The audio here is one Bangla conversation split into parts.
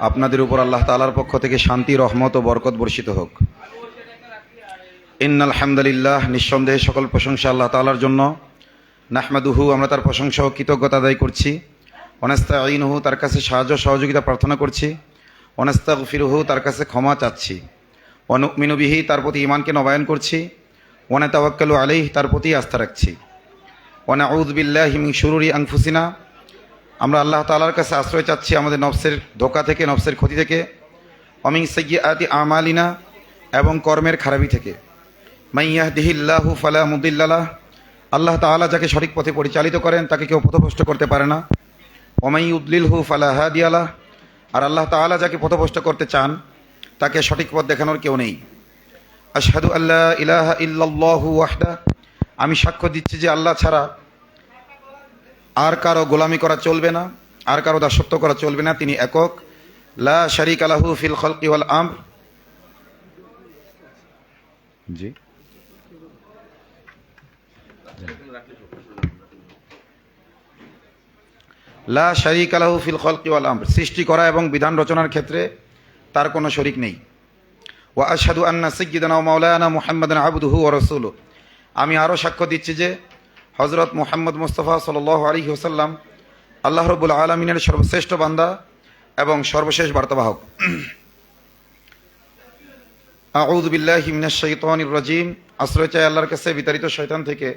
আপনাদের উপর আল্লাহ তাআলার পক্ষ থেকে শান্তি, রহমত ও বরকত বর্ষিত হোক। ইন্নাল হামদুলিল্লাহ, নিঃসন্দেহে সকল প্রশংসা আল্লাহ তাআলার জন্য। নাহমাদুহু, আমরা তার প্রশংসা ও কৃতজ্ঞতা আদায় করছি। ওয়ানাস্তাঈনুহু, তার কাছে সাহায্য সহযোগিতা প্রার্থনা করছি। ওয়ানাস্তাগফিরুহু, তার কাছে ক্ষমা চাচ্ছি। ওয়ানুমিনু বিহি, তার প্রতি ঈমানকে নবায়ন করছি। ওয়ানাতাওয়াক্কালু আলাইহি, তার প্রতি আস্থা রাখছি। ওয়ানাউযু বিল্লাহি মিন শুরুরি আনফুসিনা, আমরা আল্লাহ তাআলার কাছে আশ্রয় চাচ্ছি আমাদের নফসের ধোঁকা থেকে, নফসের ক্ষতি থেকে। ওয়া মিন সাইয়্যাতি আমালিনা, এবং কর্মের খারাপি থেকে। মান ইয়াহদিহিল্লাহু ফালা মুদিল্লা লাহ, আল্লাহ তাআলা যাকে সঠিক পথে পরিচালিত করেন তাকে কেউ পথভ্রষ্ট করতে পারে না। ওয়া মান ইউদ্লিলহু ফালা হাদিয়া লাহ, আর আল্লাহ তাআলা যাকে পথভ্রষ্ট করতে চান তাকে সঠিক পথ দেখানোর কেউ নেই। আশহাদু আল্লা ইলাহা ইল্লাল্লাহু ওয়াহদা, আমি সাক্ষ্য দিচ্ছি যে আল্লাহ ছাড়া আর কারো গোলামি করা চলবে না, আর কারো দাসত্ব করা চলবে না। তিনি একক। লা শারীকা লাহু ফিল খালকি ওয়াল আমর, জি লা শারীকা লাহু ফিল খালকি ওয়াল আমর, সৃষ্টি করা এবং বিধান রচনার ক্ষেত্রে তার কোনো শরীক নেই। ওয়া আশহাদু আন্না সাইয়্যিদানা ওয়া মাওলানা মুহাম্মাদান আবদুহু ওয়া রাসূলুহু, আমি আরও সাক্ষ্য দিচ্ছি যে হযরত মুহাম্মদ মুস্তাফা সাল্লাল্লাহু আলাইহি ওয়াসাল্লাম আল্লাহ রাব্বুল আলামিনের সর্বশ্রেষ্ঠ বান্দা এবং সর্বশেষ বার্তাবাহক। আউযু বিল্লাহি মিনাশ শাইতানির রাজীম, আশ্রয় চাই আল্লাহর কাছে বিতাড়িত শয়তান থেকে।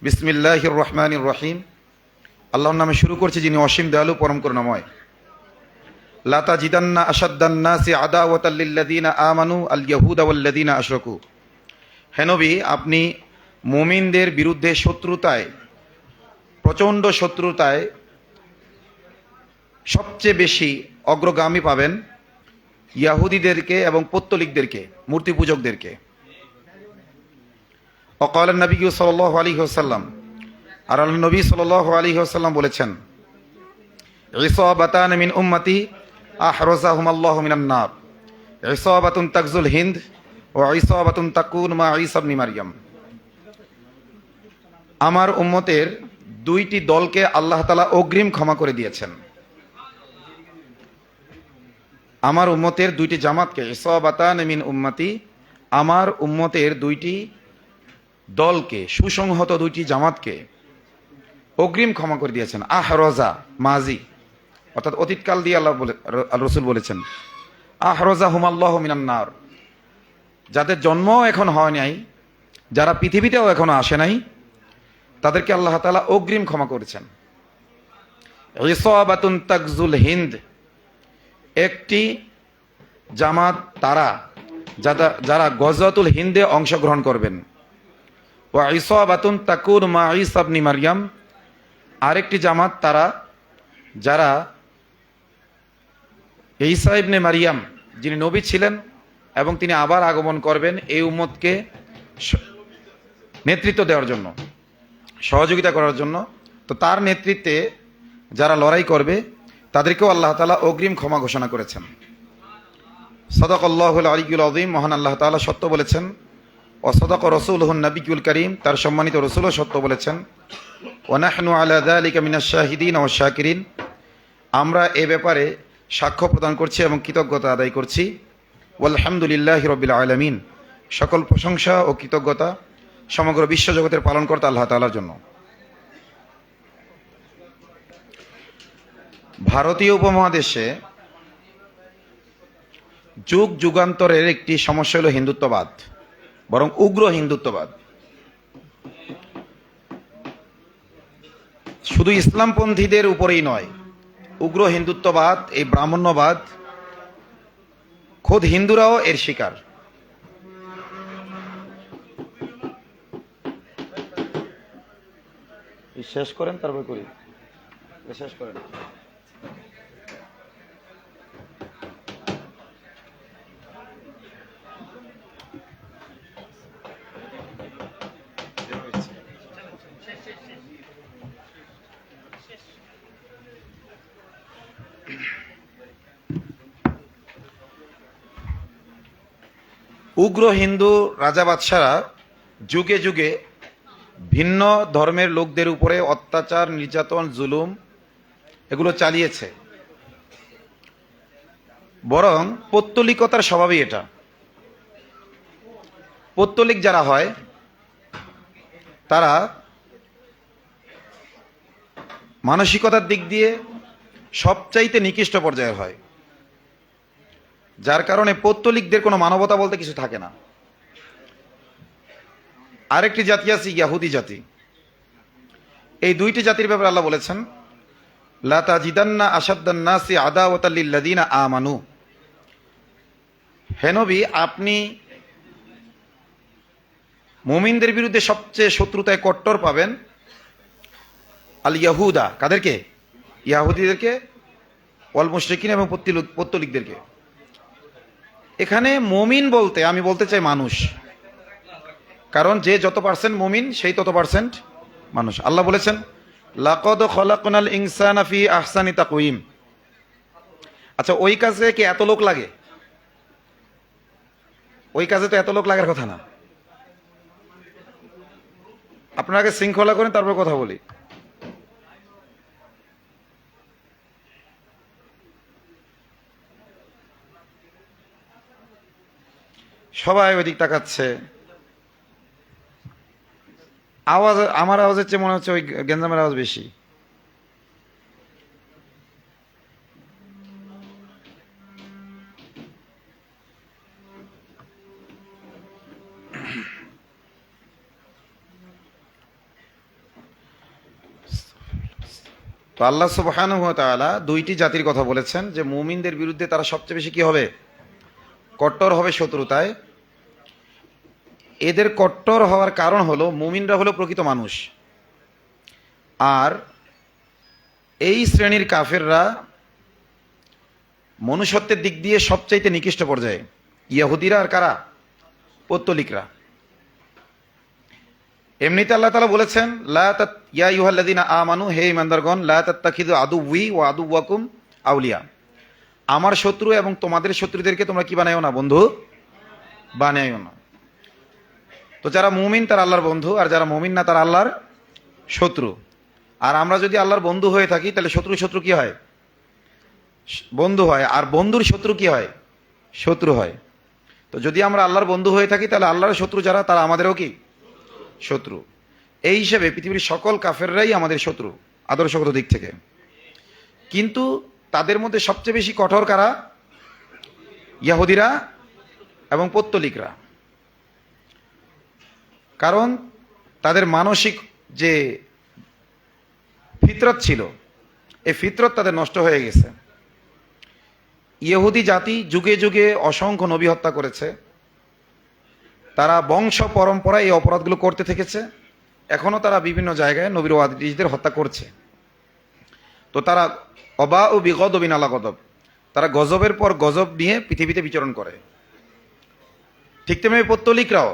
বিসমিল্লাহির রহমানির রহিম, আল্লাহর নামে শুরু করছি যিনি অসীম দয়ালু পরম করুণাময়। লা তাজিদান্না আশাদ্দান নাসি আদাওয়াতাল লিল্লাযিনা আমানু আল ইয়াহুদা ওয়াল্লাযিনা আশরাকু, হে নবী আপনি মুমিনদের বিরুদ্ধে শত্রুতায়, প্রচণ্ড শত্রুতায় সবচেয়ে বেশি অগ্রগামী পাবেন ইয়াহুদীদেরকে এবং পৌত্তলিকদেরকে, মূর্তি পূজকদেরকে। ওয়াকাল নবী সাল্লাল্লাহু আলাইহি ওয়াসাল্লাম, আর আল্লাহর নবী সাল্লাল্লাহু আলাইহি ওয়াসাল্লাম বলেছেন, ইসাবাতান মিন উম্মতি আহরাজাহুম আল্লাহু মিনান নার, ইসাবাতুন তাকজুল হিন্দ ওয়া ইসাবাতুন তাকুন মা ঈসা ইবনে মারইয়াম। আমার উম্মতের দুইটি দলকে আল্লাহ তাআলা অগ্রিম ক্ষমা করে দিয়েছেন। আমার উম্মতের দুইটি জামাতকে, ইসাবাতান মিন উম্মতি, আমার উম্মতের দুইটি দলকে, সুসংহত দুইটি জামাতকে অগ্রিম ক্ষমা করে দিয়েছেন। আহরজা মাজি, অর্থাৎ অতীতকাল দিয়ে আল্লাহ রসুল বলেছেন, আহরজা হুমাল্লাহ মিনান নার, যাদের জন্ম এখন হয় নাই, যারা পৃথিবীতেও এখনো আসে নাই, তাদেরকে আল্লাহ তাআলা অগ্রিম ক্ষমা করেছেন। ইসাবাতুন তাকজুল হিন্দ, একটি জামাত তারা যারা গজওয়াতুল হিন্দে অংশগ্রহণ করবেন। ওয়া ইসাবাতুন তাকুন মা ঈসা ইবনে মারইয়াম, আরেকটি জামাত তারা যারা ঈসা ইবনে মারইয়াম, যিনি নবী ছিলেন এবং তিনি আবার আগমন করবেন, এই উম্মতকে নেতৃত্ব দেওয়ার জন্য, সহযোগিতা করার জন্য। তো তার নেতৃত্বে যারা লড়াই করবে তাদেরকেও আল্লাহ তাআলা অগ্রিম ক্ষমা ঘোষণা করেছেন। সাদাকাল্লাহুল আলিয়্যুল আযীম, মহান আল্লাহ তাআলা সত্য বলেছেন। ওয়া সাদাকা রাসূলুহুন নবিয়্যুল কারীম, তার সম্মানিত রাসূলও সত্য বলেছেন। ওয়া নাহনু আলা যালিকা মিনাশ শাহিদিন ওয়াশ শাকিরিন, আমরা এ ব্যাপারে সাক্ষ্য প্রদান করছি এবং কৃতজ্ঞতা আদায় করছি। ওয়ালহামদুলিল্লাহি রাব্বিল আলামিন, সকল প্রশংসা ও কৃতজ্ঞতা সমগ্র বিশ্বজগতের পালনকর্তা আল্লাহ তাআলার জন্য। ভারতীয় উপমহাদেশে যুগ যুগান্তরের একটি সমস্যা হলো হিন্দুত্ববাদ, বরং উগ্র হিন্দুত্ববাদ। শুধু ইসলামপন্থীদের উপরেই নয়, উগ্র হিন্দুত্ববাদ, এই ব্রাহ্মণ্যবাদ, খোদ হিন্দুরাও এর শিকার। শেষ করেন, তারপর করি, শেষ করেন। উগ্র হিন্দু রাজা বাদশারা যুগে যুগে ভিন্ন ধর্মের লোকদের উপরে অত্যাচার, নির্যাতন, জুলুম এগুলো চালিয়েছে। বরং পৌত্তলিকতার স্বভাবই এটা। পৌত্তলিক যারা হয় তারা মানসিকতার দিক দিয়ে সবচাইতে নিকৃষ্ট পর্যায়ের হয়, যার কারণে পৌত্তলিকদের কোনো মানবতা বলতে কিছু থাকে না। আরেকটি জাতি আছে ইয়াহুদি জাতি। এই দুইটি জাতির ব্যাপারে আল্লাহ বলেছেন, লা তাজিদান্না আশাদ্দান নাসি আদাওয়াতাল লিল্লাযিনা আমানু। হে নবী, আপনি মুমিনদের বিরুদ্ধে সবচেয়ে শত্রুতায় কট্টর পাবেন আল ইয়াহুদা, কাদেরকে? ইয়াহুদিদেরকে, ওয়াল মুশরিকিন এবং পৌত্তলিকদেরকে। এখানে মুমিন বলতে আমি বলতে চাই মানুষ, কারণ যে যত পার্সেন্ট মুমিন সেই তত পার্সেন্ট মানুষ। আল্লাহ বলেছেন, লাকাদ খলাকনাল ইনসানা ফি আহসানি তাকওয়িম। আচ্ছা, ওই কাজে কি এত লোক লাগে? ওই কাজে তো এত লোক লাগার কথা না। আপনারা আগে শৃঙ্খলা করেন, তারপর কথা বলি। সবাই ওইদিক তাকাচ্ছে। আওয়াজ আমার আওয়াজের চেয়ে মনে হচ্ছে ওই গেঞ্জামের আওয়াজ বেশি। তো আল্লাহ সুবহানাহু ওয়া তাআলা দুইটি জাতির কথা বলেছেন যে মুমিনদের বিরুদ্ধে তারা সবচেয়ে বেশি কি হবে? কট্টর হবে শত্রুতায়। এদের কট্টর হওয়ার কারণ হলো মুমিনরা হলো প্রকৃত মানুষ, আর এই শ্রেণীর কাফেররা মনুষ্যত্বের দিক দিয়ে সবচাইতে নিকৃষ্ট পর্যায়ে। ইয়াহুদিরা আর কারা? পৌত্তলিকরা। এমনিতে আল্লাহ তাআলা বলেছেন, ইয়া আইয়ুহাল্লাযীনা আমানু, হে ঈমানদারগণ, লা তাত্তাখিযু আদুওয়ি ওয়া আদুওয়াকুম আউলিয়া। আমার শত্রু এবং তোমাদের শত্রুদেরকে তোমরা কি বানাইও না? বন্ধু বানাইও না। তো যারা মুমিন তারা আল্লাহর বন্ধু, আর যারা মুমিন না তারা আল্লাহর শত্রু। আর আমরা যদি আল্লাহর বন্ধু হয়ে থাকি তাহলে শত্রু কি হয়? বন্ধু হয়। আর বন্ধুর শত্রু কি হয়? শত্রু হয়। তো যদি আমরা আল্লাহর বন্ধু হয়ে থাকি তাহলে আল্লাহর শত্রু যারা তারা আমাদেরও কি শত্রু। এই হিসেবে পৃথিবীর সকল কাফেররাই আমাদের শত্রু আদর্শগত দিক থেকে। কিন্তু তাদের মধ্যে সবচেয়ে বেশি কঠোর কারা? ইয়াহুদিরা এবং পৌত্তলিকরা। কারণ তাদের মানসিক যে ফিতরত ছিল, এই ফিতরত তাদের নষ্ট হয়ে গেছে। ইহুদি জাতি যুগে যুগে অসংখ্য নবী হত্যা করেছে। তারা বংশ পরম্পরায় এই অপরাধগুলো করতে থেকেছে। এখনো তারা বিভিন্ন জায়গায় নবীর ওয়ারিসদের হত্যা করছে। তো তারা অবা ও বিগদবিন আলা গদব, তারা গজবের পর গজব নিয়ে পৃথিবীতে বিচরণ করে। ঠিক তেমনি পৌত্তলিকরাও,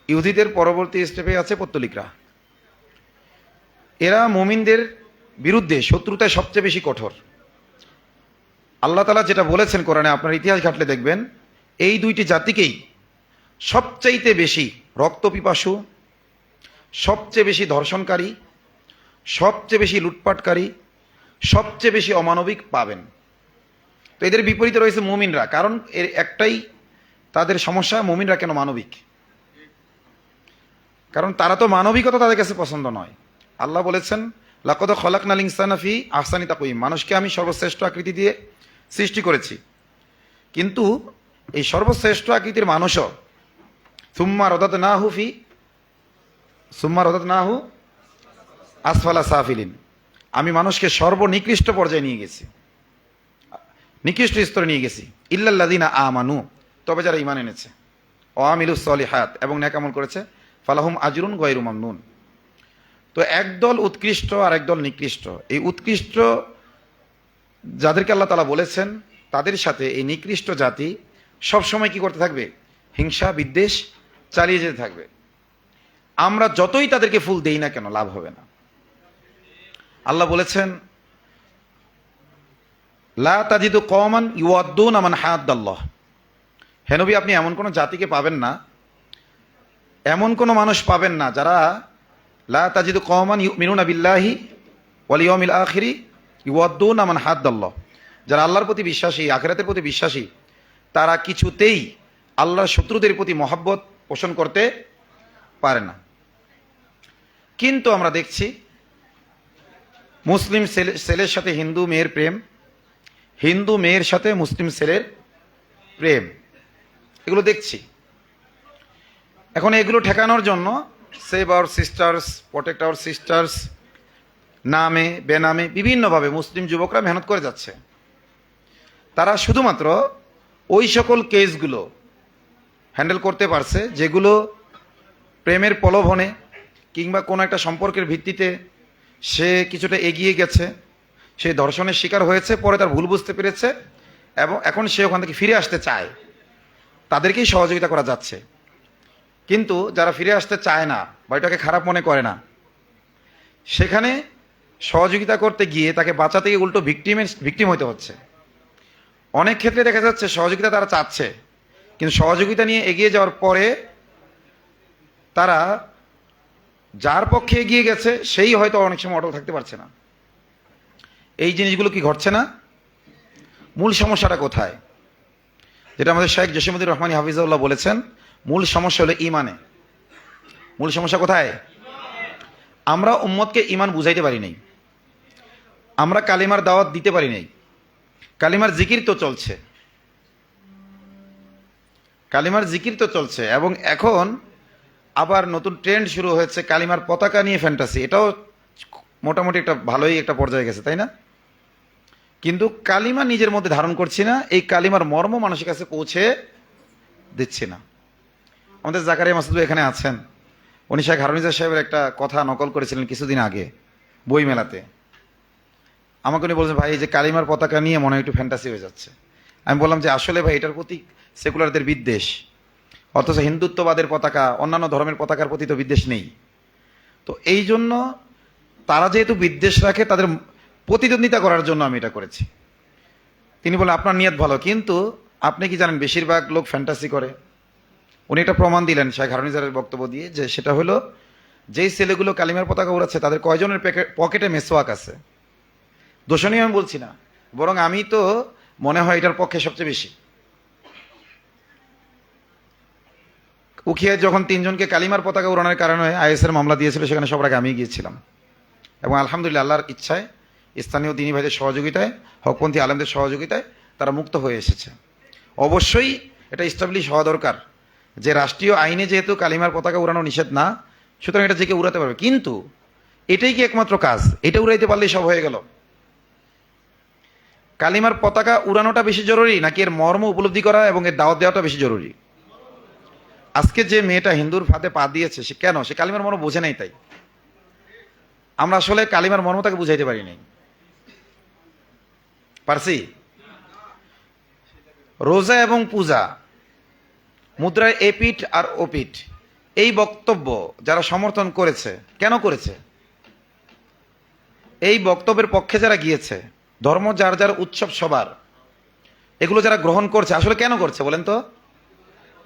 ইহুদিদের পরবর্তী স্টেপে আছে পৌত্তলিকরা। এরা মুমিনদের বিরুদ্ধে শত্রুতায় সবচেয়ে বেশি কঠোর। আল্লাহ তাআলা যেটা বলেছেন কোরআনে, আপনার ইতিহাস ঘাটলে দেখবেন এই দুইটি জাতিকেই সবচাইতে বেশি রক্তপিপাসু, সবচেয়ে বেশি ধর্ষণকারী, সবচেয়ে বেশি লুটপাটকারী, সবচেয়ে বেশি অমানবিক পাবেন। তো এদের বিপরীতে রয়েছে মুমিনরা। কারণ এর একটাই তাদের সমস্যা, মুমিনরা কেন মানবিক? কারণ তারা তো মানবিকতা তাদের কাছে পছন্দ নয়। আল্লাহ বলেছেন, লাকাদ খলাকনাল ইনসানা ফি আহসানি তাকওয়িম, মানুষকে আমি সর্বশ্রেষ্ঠ আকৃতি দিয়ে সৃষ্টি করেছি। কিন্তু এই সর্বশ্রেষ্ঠ আকৃতির মানুষও সুম্মা রদাদনাহু আসফালা সাফিলিন, আমি মানুষকে সর্বনিকৃষ্ট পর্যায়ে নিয়ে গেছি, নিকৃষ্ট স্তরে নিয়ে গেছি। ইল্লাল্লাযিনা আমানু, তবে যারা ঈমান এনেছে, ওয়া আমিলুস সলিহাত, এবং নেক আমল করেছে, ফালাহুম আজরুন গায়রু মামনুন। তো একদল উৎকৃষ্ট আর একদল নিকৃষ্ট। এই উৎকৃষ্ট যাদেরকে আল্লাহ তাআলা বলেছেন তাদের সাথে এই নিকৃষ্ট জাতি সবসময় কি করতে থাকবে? হিংসা বিদ্বেষ চালিয়ে যেতে থাকবে। আমরা যতই তাদেরকে ফুল দেই না কেন লাভ হবে না। আল্লাহ বলেছেন, লা তাজিদু কওমান ইউআদ্দুনা মান হাদ্দাল্লাহ। হে নবী, আপনি এমন কোনো জাতিকে পাবেন না, এমন কোনো মানুষ পাবেন না যারা লা তাজিদু কওমান ইউমিনুনা বিল্লাহি ওয়াল ইয়াউমিল আখিরি ইউআদ্দুনা মান হাদ্দাল্লাহ, যারা আল্লাহর প্রতি বিশ্বাসী, আখিরাতের প্রতি বিশ্বাসী, তারা কিছুতেই আল্লাহর শত্রুদের প্রতি মহাব্বত পোষণ করতে পারে না। কিন্তু আমরা দেখছি মুসলিম ছেলের সাথে হিন্দু মেয়ের প্রেম, হিন্দু মেয়ের সাথে মুসলিম ছেলের প্রেম, এগুলো দেখছি। এখন এগুলো ঠেকানোর জন্য save our sisters, protect our sisters নামে বেনামে বিভিন্নভাবে মুসলিম যুবকরা মেহনত করে যাচ্ছে। তারা শুধুমাত্র ওই সকল কেসগুলো হ্যান্ডেল করতে পারছে যেগুলো প্রেমের প্রলোভনে কিংবা কোনো একটা সম্পর্কের ভিত্তিতে সে কিছুটা এগিয়ে গেছে, সে ধর্ষণের শিকার হয়েছে, পরে তার ভুল বুঝতে পেরেছে এবং এখন সে ওখান থেকে ফিরে আসতে চায়, তাদেরকেই সহযোগিতা করা যাচ্ছে। কিন্তু যারা ফিরে আসতে চায় না বা এটাকে খারাপ মনে করে না, সেখানে সহযোগিতা করতে গিয়ে তাকে বাঁচাতে গিয়ে উল্টো ভিকটিম হতে হচ্ছে। অনেক ক্ষেত্রে দেখা যাচ্ছে সহযোগিতা তারা চাচ্ছে, কিন্তু সহযোগিতা নিয়ে এগিয়ে যাওয়ার পরে তারা যার পক্ষে এগিয়ে গেছে সেই হয়তো অনেক সময় অটল থাকতে পারছে না। এই জিনিসগুলো কি ঘটছে না? মূল সমস্যাটা কোথায়? যেটা আমাদের শেখ জসিমুদ্দিন রহমানী হাফিজাউল্লাহ বলেছেন, মূল সমস্যা হলো ইমানে। মূল সমস্যা কোথায়? আমরা উম্মতকে ইমান বুঝাইতে পারি নাই, আমরা কালিমার দাওয়াত দিতে পারি নাই। কালিমার জিকির তো চলছে, কালিমার জিকির তো চলছে, এবং এখন আবার নতুন ট্রেন্ড শুরু হয়েছে কালিমার পতাকা নিয়ে ফ্যান্টাসি। এটাও মোটামুটি একটা ভালোই একটা পর্যায়ে গেছে, তাই না? কিন্তু কালিমা নিজের মধ্যে ধারণ করছি না, এই কালিমার মর্ম মানুষের কাছে পৌঁছে দিচ্ছি না। আমাদের জাকারিয়া মাসুদ এখানে আছেন, উনি শেখ হারুনিজা সাহেবের একটা কথা নকল করেছিলেন কিছুদিন আগে বই মেলাতে। আমাকে উনি বলছেন, ভাই এই যে কালিমার পতাকা নিয়ে মনে হয় একটু ফ্যান্টাসি হয়ে যাচ্ছে। আমি বললাম যে আসলে ভাই এটার প্রতি সেকুলারদের বিদ্বেষ, অথচ হিন্দুত্ববাদের পতাকা, অন্যান্য ধর্মের পতাকার প্রতি তো বিদ্বেষ নেই। তো এই জন্য তারা যেহেতু বিদ্বেষ রাখে, তাদের প্রতিদ্বন্দ্বিতা করার জন্য আমি এটা করেছি। তিনি বলেন আপনার নিয়ত ভালো, কিন্তু আপনি কি জানেন বেশিরভাগ লোক ফ্যান্টাসি করে। উনি একটা প্রমাণ দিলেন শেখ হারুনিজারের বক্তব্য দিয়ে, যে সেটা হলো যেই ছেলেগুলো কালিমার পতাকা উড়াচ্ছে তাদের কয়জনের পকেটে মেসোয়াক আছে। দোষণীয় আমি বলছি না, বরং আমি তো মনে হয় এটার পক্ষে সবচেয়ে বেশি। উখিয়ায় যখন 3 জনকে কালিমার পতাকা উড়ানোর কারণে আইএসের মামলা দিয়েছিল, সেখানে সবার আগে আমি গিয়েছিলাম, এবং আলহামদুলিল্লাহ আল্লাহর ইচ্ছায়, স্থানীয় দিনী ভাইদের সহযোগিতায়, হকপন্থী আলেমদের সহযোগিতায় তারা মুক্ত হয়ে এসেছে। অবশ্যই এটা এস্টাবলিশ হওয়া দরকার যে রাষ্ট্রীয় আইনে যেহেতু কালিমার পতাকা উড়ানো নিষেধ না, সুতরাং এটা যে কেউ উড়াতে পারবে। কিন্তু এটাই কি একমাত্র কাজ? এটা উড়াইতে পারলেই সব হয়ে গেল? কালিমার পতাকা উড়ানোটা বেশি জরুরি, নাকি এর মর্ম উপলব্ধি করা এবং এর দাওয়াত দেওয়াটা বেশি জরুরি? আজকে যে মেয়েটা হিন্দুর ফাঁদে পা দিয়েছে, সে কেন? সে কালিমার মর্ম বোঝে নাই, তাই আমরা আসলে কালিমার মর্ম তাকে বুঝাইতে পারি নাই। পারছি? রোজা এবং পূজা, মুদ্রার এপিঠ আর ওপিঠ, এই বক্তব্য যারা সমর্থন করেছে, কেন করেছে? এই বক্তব্যের পক্ষে যারা গিয়েছে, ধর্ম যার যার উৎসব সবার, এগুলো যারা গ্রহণ করছে, আসলে কেন করছে বলেন তো?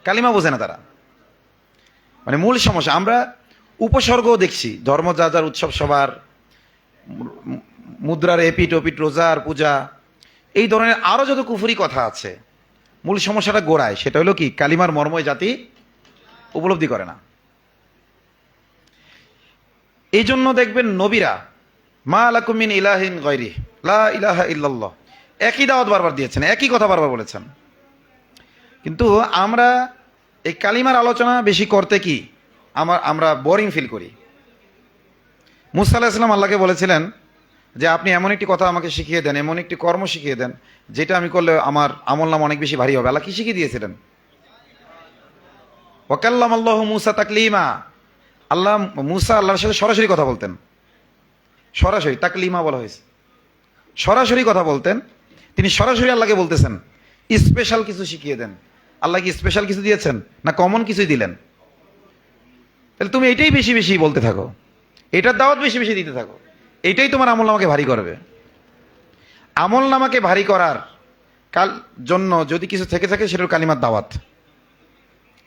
কালিমা বোঝে না তারা। মানে মূল সমস্যা। আমরা উপসর্গও দেখছি, ধর্ম যার যার উৎসব সবার, মুদ্রার এপিঠ ওপিঠ, রোজা আর পূজা, এই ধরনের আরো যত কুফুরি কথা আছে, মূল সমস্যাটা গোড়ায়। সেটা হলো কি? কালিমার মর্মই জাতি উপলব্ধি করে না। এই জন্য দেখবেন নবীরা মা লাকুম মিন ইলাহিন গায়রি লা ইলাহা ইল্লাল্লাহ একই দাওয়াত বারবার দিয়েছেন, একই কথা বারবার বলেছেন। কিন্তু আমরা এই কালিমার আলোচনা বেশি করতে কি আমরা বোরিং ফিল করি। মুসা আলাইহিস সালাম আল্লাহকে বলেছিলেন যে আপনি এমন একটি কথা আমাকে শিখিয়ে দেন, এমন একটি কর্ম শিখিয়ে দেন যেটা আমি করলে আমার আমল নাম অনেক বেশি ভারী হবে। আল্লাহ কি শিখিয়ে দিয়েছিলেন? ওয়াকাল্লামাল্লাহু মুসা তাকলিমা। আল্লাহ মুসা আল্লাহর সাথে সরাসরি কথা বলতেন, সরাসরি। তাকলিমা বলা হয়েছে, সরাসরি কথা বলতেন। তিনি সরাসরি আল্লাহকে বলতেছেন স্পেশাল কিছু শিখিয়ে দেন। আল্লাহ কি স্পেশাল কিছু দিয়েছেন, না কমন কিছুই দিলেন? তাহলে তুমি এটাই বেশি বেশি বলতে থাকো, এটার দাওয়াত বেশি বেশি দিতে থাকো, এইটাই তোমার আমল নামাকে ভারী করবে। আমল নামাকে ভারী করার জন্য যদি কিছু থেকে থাকে, সেটার কালিমার দাওয়াত,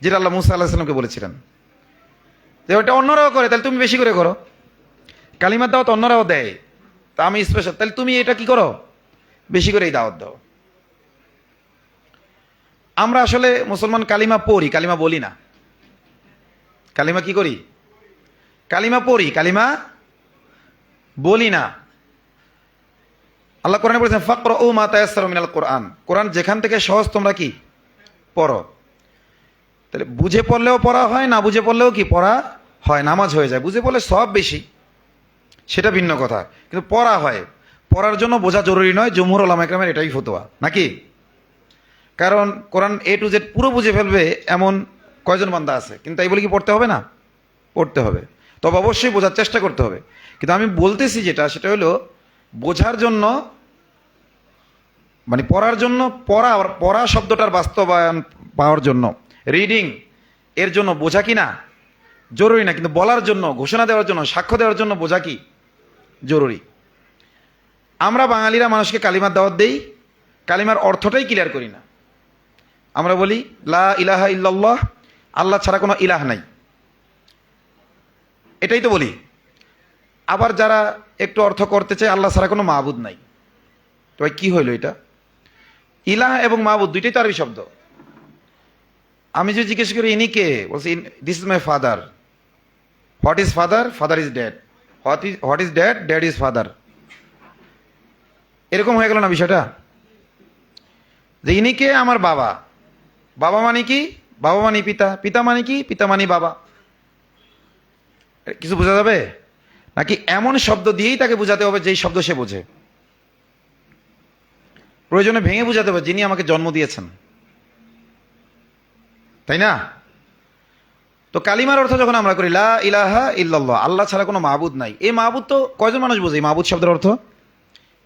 যেটা আল্লাহ মুসা আল্লাহ সাল্লামকে বলেছিলেন। যে ওটা অন্যরাও করে, তাহলে তুমি বেশি করে করো। কালিমার দাওয়াত অন্যরাও দেয়, তা আমি স্পেশাল, তাহলে তুমি এটা কি করো? বেশি করে এই দাওয়াত দাও। আমরা আসলে মুসলমান কালিমা পড়ি, কালিমা বলি না। কালিমা কি করি? কালিমা পড়ি, কালিমা বলি না। আল্লাহ কোরআনে বলেছেন ফাকরাউ মা তায়াসসারা মিনাল কোরআন, কোরআন যেখান থেকে সহজ তোমরা কি পড়ো। তাহলে বুঝে পড়লেও পড়া হয়, না বুঝে পড়লেও কি পড়া হয়, নামাজ হয়ে যায়। বুঝে পড়লে সব বেশি, সেটা ভিন্ন কথা, কিন্তু পড়া হয়। পড়ার জন্য বোঝা জরুরি নয়, জমহুর উলামা ইকরামের এটাই ফতোয়া, নাকি? কারণ কোরআন এ টু জেড পুরো বুঝে ফেলবে এমন কয়জন বান্দা আছে? কিন্তু এই বলে কি পড়তে হবে না? পড়তে হবে, তবে অবশ্যই বোঝার চেষ্টা করতে হবে। কিন্তু আমি বলতেছি যেটা, সেটা হলো বোঝার জন্য, মানে পড়ার জন্য, পড়া শব্দটার বাস্তবায়ন পাওয়ার জন্য, রিডিং এর জন্য বোঝা কি না জরুরি না, কিন্তু বলার জন্য, ঘোষণা দেওয়ার জন্য, সাক্ষ্য দেওয়ার জন্য বোঝা কি জরুরি। আমরা বাঙালিরা মানুষকে কালিমার দাওয়াত দেই, কালিমার অর্থটাই ক্লিয়ার করি না। আমরা বলি লা ইলাহা ইল্লাল্লাহ, আল্লাহ ছাড়া কোনো ইলাহ নাই, এটাই তো বলি। আবার যারা একটু অর্থ করতে চায় আল্লাহ ছাড়া কোনো মাবুদ নাই, তো ভাই কি হইল এটা? ইলাহ এবং মাবুদ দুইটাই তো আরবি শব্দ। আমি যদি জিজ্ঞেস করি ইনি কে, বলছি this is my father. What is father? Father is dad. What is dad? Dad is father. এরকম হয়ে গেল না বিষয়টা? যে ইনি কে? আমার বাবা। বাবা মানে কি? বাবা মানে পিতা। পিতা মানে কি? পিতা মানে বাবা। কিছু বোঝা যাবে নাকি এমন শব্দ দিয়েই তাকে বোঝাতে হবে যেই শব্দ সে বোঝে? প্রয়োজনে ভেঙে বোঝাতে হবে যিনি আমাকে জন্ম দিয়েছেন, তাই না? তো কালিমার অর্থ যখন আমরা করি লা ইলাহা ইল্লাল্লাহ, আল্লাহ ছাড়া কোনো মাবুদ নাই, এই মাবুদ তো কয়জন মানুষ বুঝে? মাবুদ শব্দের অর্থ,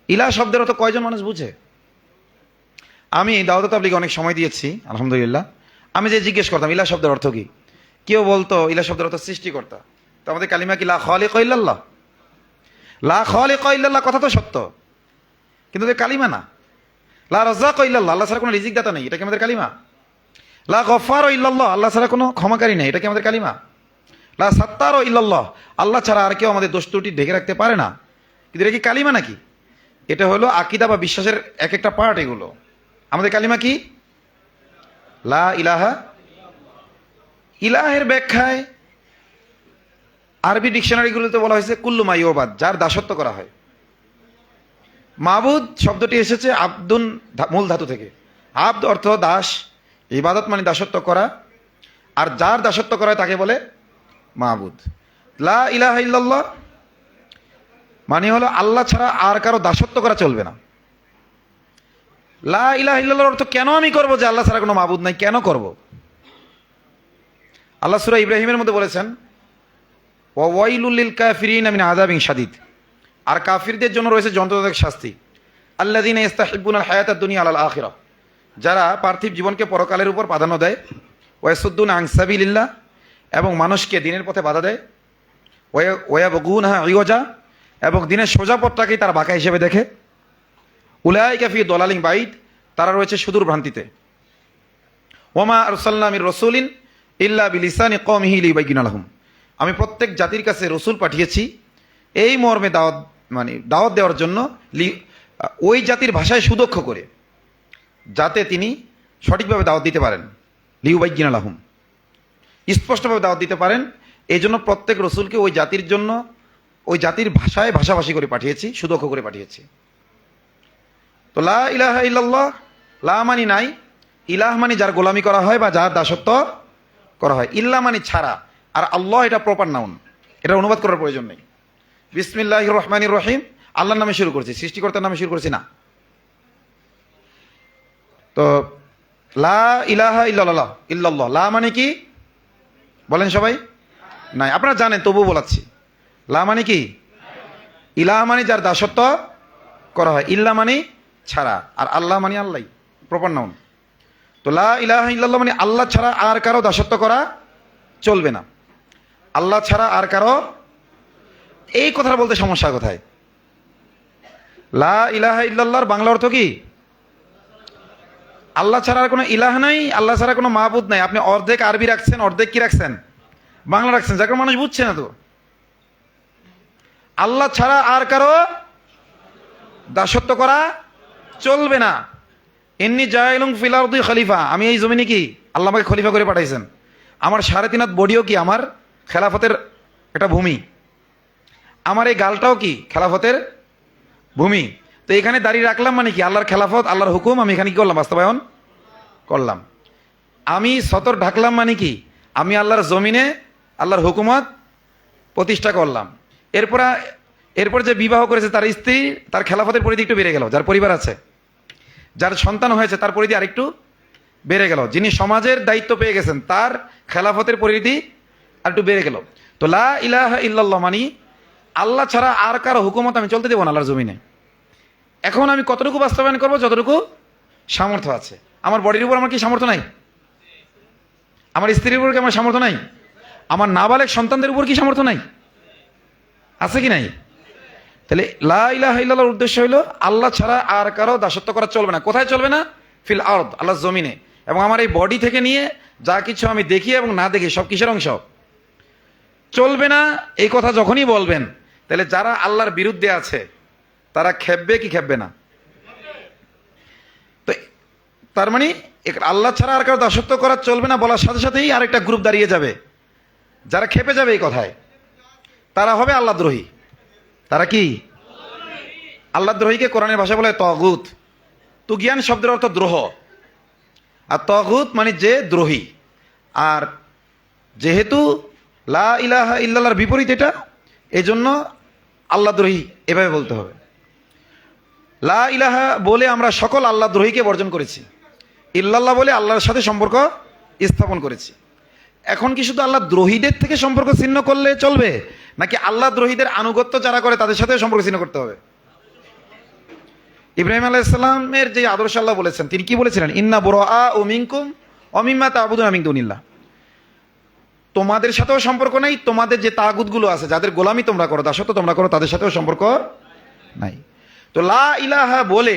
ইলাহ শব্দের অর্থ কয়জন মানুষ বুঝে? আমি দাওয়াত তাবলীগে অনেক সময় দিয়েছি, আলহামদুলিল্লাহ। আমি যে জিজ্ঞেস করতাম ইলাহ শব্দের অর্থ কি, কেউ বলতো ইলাহ শব্দের অর্থ সৃষ্টিকর্তা। তো আমাদের কালিমা কি লা খালিকা ইল্লাল্লাহ? লা খালিকা ইল্লাল্লাহ কথা তো সত্য, কিন্তু কালিমা না। লা রাজ্জাকা ইল্লাল্লাহ, আল্লাহ ছাড়া কোনো রিজিক দাতা নেই, এটা কি আমাদের কালিমা? লা গফফার ইল্লাল্লাহ, আল্লাহ ছাড়া কোনো ক্ষমাকারী নেই, এটা কি আমাদের কালিমা? লা সাত্তার ইল্লাল্লাহ, আল্লাহ ছাড়া আর কেউ আমাদের দোষ ত্রুটি ঢেকে রাখতে পারে না, কিন্তু এটা কি কালিমা নাকি? এটা হলো আকীদা বা বিশ্বাসের এক একটা পার্ট। এগুলো আমাদের কালিমা কি? লা ইলাহা। ইলাহের ব্যাখ্যায় আরবি ডিকশনারিগুলোতে বলা হয়েছে কুল্লু মা ইউবাদ, যার দাসত্ব করা হয়। মাবুদ শব্দটি এসেছে আব্দুন মূল ধাতু থেকে। আব্দ অর্থ দাস, ইবাদত মানে দাসত্ব করা, আর যার দাসত্ব করা হয় তাকে বলে মাবুদ। লা ইলাহা ইল্লাল্লাহ মানে হলো আল্লাহ ছাড়া আর কারো দাসত্ব করা চলবে না। লা ইলাহা ইল্লাল্লাহর অর্থ কেন আমি করব যে আল্লাহ ছাড়া কোনো মাবুদ নাই, কেন করব? আল্লাহ সূরা ইব্রাহিমের মধ্যে বলেছেন ওয়াইলুল লিল কাফিরিন মিন আযাবিন শাদীদ, আর কাফিরদের জন্য রয়েছে যন্ত্রণাদায়ক শাস্তি। আল্লাযীনা ইস্তাহিব্বুনাল হায়াতাদ দুনিয়া আলাল আখিরাহ, যারা পার্থিব জীবনকে পরকালের উপর প্রাধান্য দেয়। ওয়া ইয়াসুদ্দুনা আন সাবিলিল্লাহ, এবং মানুষকে দিনের পথে বাধা দেয়। ওয়া ইয়াবগুনহা ইওয়াজা, এবং দিনের সোজা পথটাকেই তারা বাঁকা হিসেবে দেখে। উলাইকা ফি দালালিন বাইদ, তারা রয়েছে সুদূর ভ্রান্তিতে। ওয়ামা আরসালনা মির রাসূলিন ইল্লা বিলিসানি কওমিহি লিয়ুবাইয়িনা লাহুম, আমি প্রত্যেক জাতির কাছে রসুল পাঠিয়েছি এই মর্মে দাওয়াত দেওয়ার জন্য, ওই জাতির ভাষায় সুদক্ষ করে, যাতে তিনি সঠিকভাবে দাওয়াত দিতে পারেন। লিয়ুবাইয়িনা লাহুম, স্পষ্টভাবে দাওয়াত দিতে পারেন। এই জন্য প্রত্যেক রসুলকে ওই জাতির জন্য, ওই জাতির ভাষায় ভাষাভাষী করে পাঠিয়েছি, সুদক্ষ করে পাঠিয়েছি। তো লা ইলাহা ইল্লাল্লাহ, লা মানি নাই, ইলাহ মানি যার গোলামি করা হয় বা যার দাসত্ব করা হয়, ইল্লা মানি ছাড়া, আর আল্লাহ এটা প্রপার নাউন, এটা অনুবাদ করার প্রয়োজন নেই। বিসমিল্লাহির রহমানির রহিম, আল্লাহর নামে শুরু করছি, সৃষ্টিকর্তার নামে শুরু করছি না। তো লা ইলাহা ইল্লাল্লাহ, ইল্লাল্লাহ লা মানে কি বলেন সবাই? নাই, আপনারা জানেন তবুও বলাচ্ছি। লা মানে কি? ইলাহ মানে যার দাসত্ব করা হয়, ইল্লা মানে ছাড়া, আর আল্লাহ মানে আল্লাহ, প্রপার নাউন। তো লা ইলাহা ইল্লাল্লাহ মানে আল্লাহ ছাড়া আর কারো দাসত্ব করা চলবে না, আল্লাহ ছাড়া আর কারো। এই কথাটা বলতে সমস্যা কোথায়? লা ইলাহা ইল্লাল্লাহর বাংলা অর্থ কি? আল্লাহ ছাড়া আর কোনো ইলাহ নাই, আল্লাহ ছাড়া কোনো মাবুদ নাই। আপনি অর্ধেক আরবি রাখছেন, অর্ধেক কি রাখছেন? বাংলা রাখছেন, যাকে মানুষ বুঝছে না। তো আল্লাহ ছাড়া আর কারো দাসত্ব করা চলবে না। ইন্নী জাইলুন ফিল আরদি খলিফা, আমি এই জমিনে কি আল্লাহ আমাকে খলিফা করে পাঠাইছেন। আমার 3.5 হাত বডিও কি আমার খেলাফতের একটা ভূমি, আমার এই গালটাও কি খেলাফতের ভূমি। তো এখানে দাঁড়িয়ে রাখলাম মানে কি আল্লাহর খেলাফত, আল্লাহর হুকুম আমি এখানে কি করলাম, বাস্তবায়ন করলাম। আমি সতর ঢাকলাম মানে কি আমি আল্লাহর জমিনে আল্লাহর হুকুমত প্রতিষ্ঠা করলাম। এরপর যে বিবাহ করেছে তার স্ত্রী, তার খেলাফতের পরিধি একটু বেড়ে গেল। যার পরিবার আছে, যার সন্তান হয়েছে, তার পরিধি আরেকটু বেড়ে গেল। যিনি সমাজের দায়িত্ব পেয়ে গেছেন তার খেলাফতের পরিধি আরেকটু বেড়ে গেল। তো লা ইলাহা ইল্লাল্লাহ মানি আল্লাহ ছাড়া আর কারো হুকুমত আমি চলতে দেবো না আল্লাহর জমিনে। এখন আমি কতটুকু বাস্তবায়ন করবো, যতটুকু সামর্থ্য আছে। আমার বডির উপর আমার কি সামর্থ্য নাই? আমার স্ত্রীর উপর কি আমার সামর্থ্য নাই? আমার নাবালেগ সন্তানদের উপর কি সামর্থ্য নাই? আছে কি নাই? তাহলে লা ইলাহা ইল্লাল্লাহর উদ্দেশ্য হইল আল্লাহ ছাড়া আর কারো দাসত্ব করা চলবে না। কোথায় চলবে না? ফিল আরদ, আল্লাহর জমিনে। এবং আমার এই বডি থেকে নিয়ে যা কিছু আমি দেখি এবং না দেখি সব কিসের অংশ? চলবে না। এই কথা যখনই বলবেন তাহলে যারা আল্লাহর বিরুদ্ধে আছে তারা খেপবে কি খেপবে না? তো তার মানে আল্লাহ ছাড়া আর কারো দাসত্ব করা চলবে না বলার সাথে সাথেই আরেকটা গ্রুপ দাঁড়িয়ে যাবে, যারা খেপে যাবে এই কথায়। তারা হবে আল্লাহদ্রোহী। তারা কি? আল্লাহদ্রোহীকে কোরআনের ভাষা বলে তাগুত। তুগিয়ান শব্দের অর্থ দ্রোহ, আর তাগুত মানে যে দ্রোহী। আর যেহেতু লা ইলাহা ইল্লাল্লাহর বিপরীত এটা, এজন্য আল্লাহদ্রোহী এভাবে বলতে হবে। লা ইলাহা বলে আমরা সকল আল্লাহদ্রোহীকে বর্জন করেছি, ইল্লাল্লাহ বলে আল্লাহর সাথে সম্পর্ক স্থাপন করেছি। এখন কি শুধু আল্লাহ দ্রোহীদের থেকে সম্পর্ক ছিন্ন করলে চলবে, নাকি আল্লাহ দ্রোহীদের আনুগত্য যারা করে তাদের সাথে সম্পর্ক ছিন্ন করতে হবে? ইব্রাহিম আলাইহিস সালামের যে আদর্শ আল্লাহ বলেছেন, তিনি কি বলেছিলেন? ইন্না বুরাআউ মিনকুম ওয়া মিম্মা তা'বুদুনা মিন দুনিল্লাহ। তোমাদের সাথেও সম্পর্ক নাই, তোমাদের যে তাগুতগুলো আছে, যাদের গোলামি তোমরা করো, দাসত্ব তোমরা করো, তাদের সাথেও সম্পর্ক নাই। তো লা ইলাহা বলে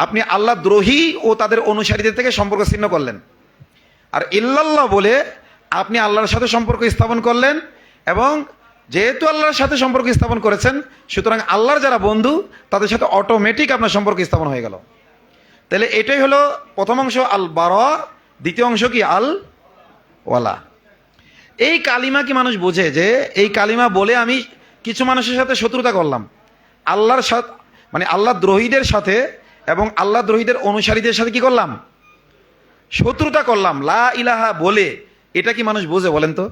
আপনি আল্লাহ দ্রোহী ও তাদের অনুসারীদের থেকে সম্পর্ক ছিন্ন করলেন। আর ইল্লাল্লাহ বলে আপনি আল্লাহর সাথে সম্পর্ক স্থাপন করলেন, এবং যেহেতু আল্লাহর সাথে সম্পর্ক স্থাপন করেছেন, সুতরাং আল্লাহর যারা বন্ধু তাদের সাথে অটোমেটিক আপনার সম্পর্ক স্থাপন হয়ে গেল। তাহলে এটাই হলো প্রথম অংশ আল বারা, দ্বিতীয় অংশ কি আল ওয়ালা। এই কালিমা কি মানুষ বোঝে যে এই কালিমা বলে আমি কিছু মানুষের সাথে শত্রুতা করলাম, আল্লাহর সাথে মানে আল্লাহ দ্রোহীদের সাথে এবং আল্লাহ দ্রোহীদের অনুসারীদের সাথে কি করলাম? শত্রুতা করলাম লা ইলাহা বলে। এটা কি মানুষ বোঝে বলেন তো?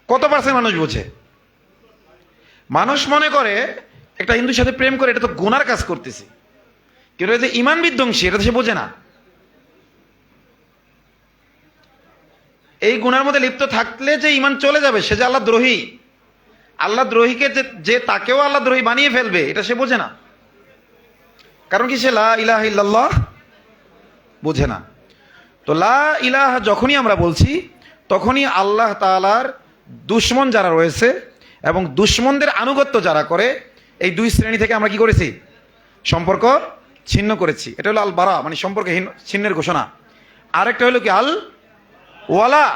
কত পার্সেন্ট মানুষ বোঝে? মানুষ মনে করে একটা হিন্দুর সাথে প্রেম করে এটা তো গুনার কাজ করতেছি, কিন্তু এটা যে ইমান বিধ্বংসী এটা তো সে বোঝে না। এই গুনার মধ্যে লিপ্ত থাকলে যে ইমান চলে যাবে, সে যে আল্লাহ দ্রোহী, আল্লাহ দ্রোহীকে যে তাকেও আল্লাহ দ্রোহী বানিয়ে ফেলবে, এটা সে বোঝে না। কারণ কি? সে লা ইলাহা ইল্লাল্লাহ বোঝে না। তো লা ইলাহা যখনই আমরা বলছি তখনই আল্লাহ তাআলার দুশমন যারা রয়েছে এবং দুশমনদের আনুগত্য যারা করে, এই দুই শ্রেণী থেকে আমরা কি করেছি? সম্পর্ক ছিন্ন করেছি। এটা হলো আল বারা, মানে সম্পর্কহীন ছিন্নের ঘোষণা। আরেকটা হলো কি আল ওয়ালা,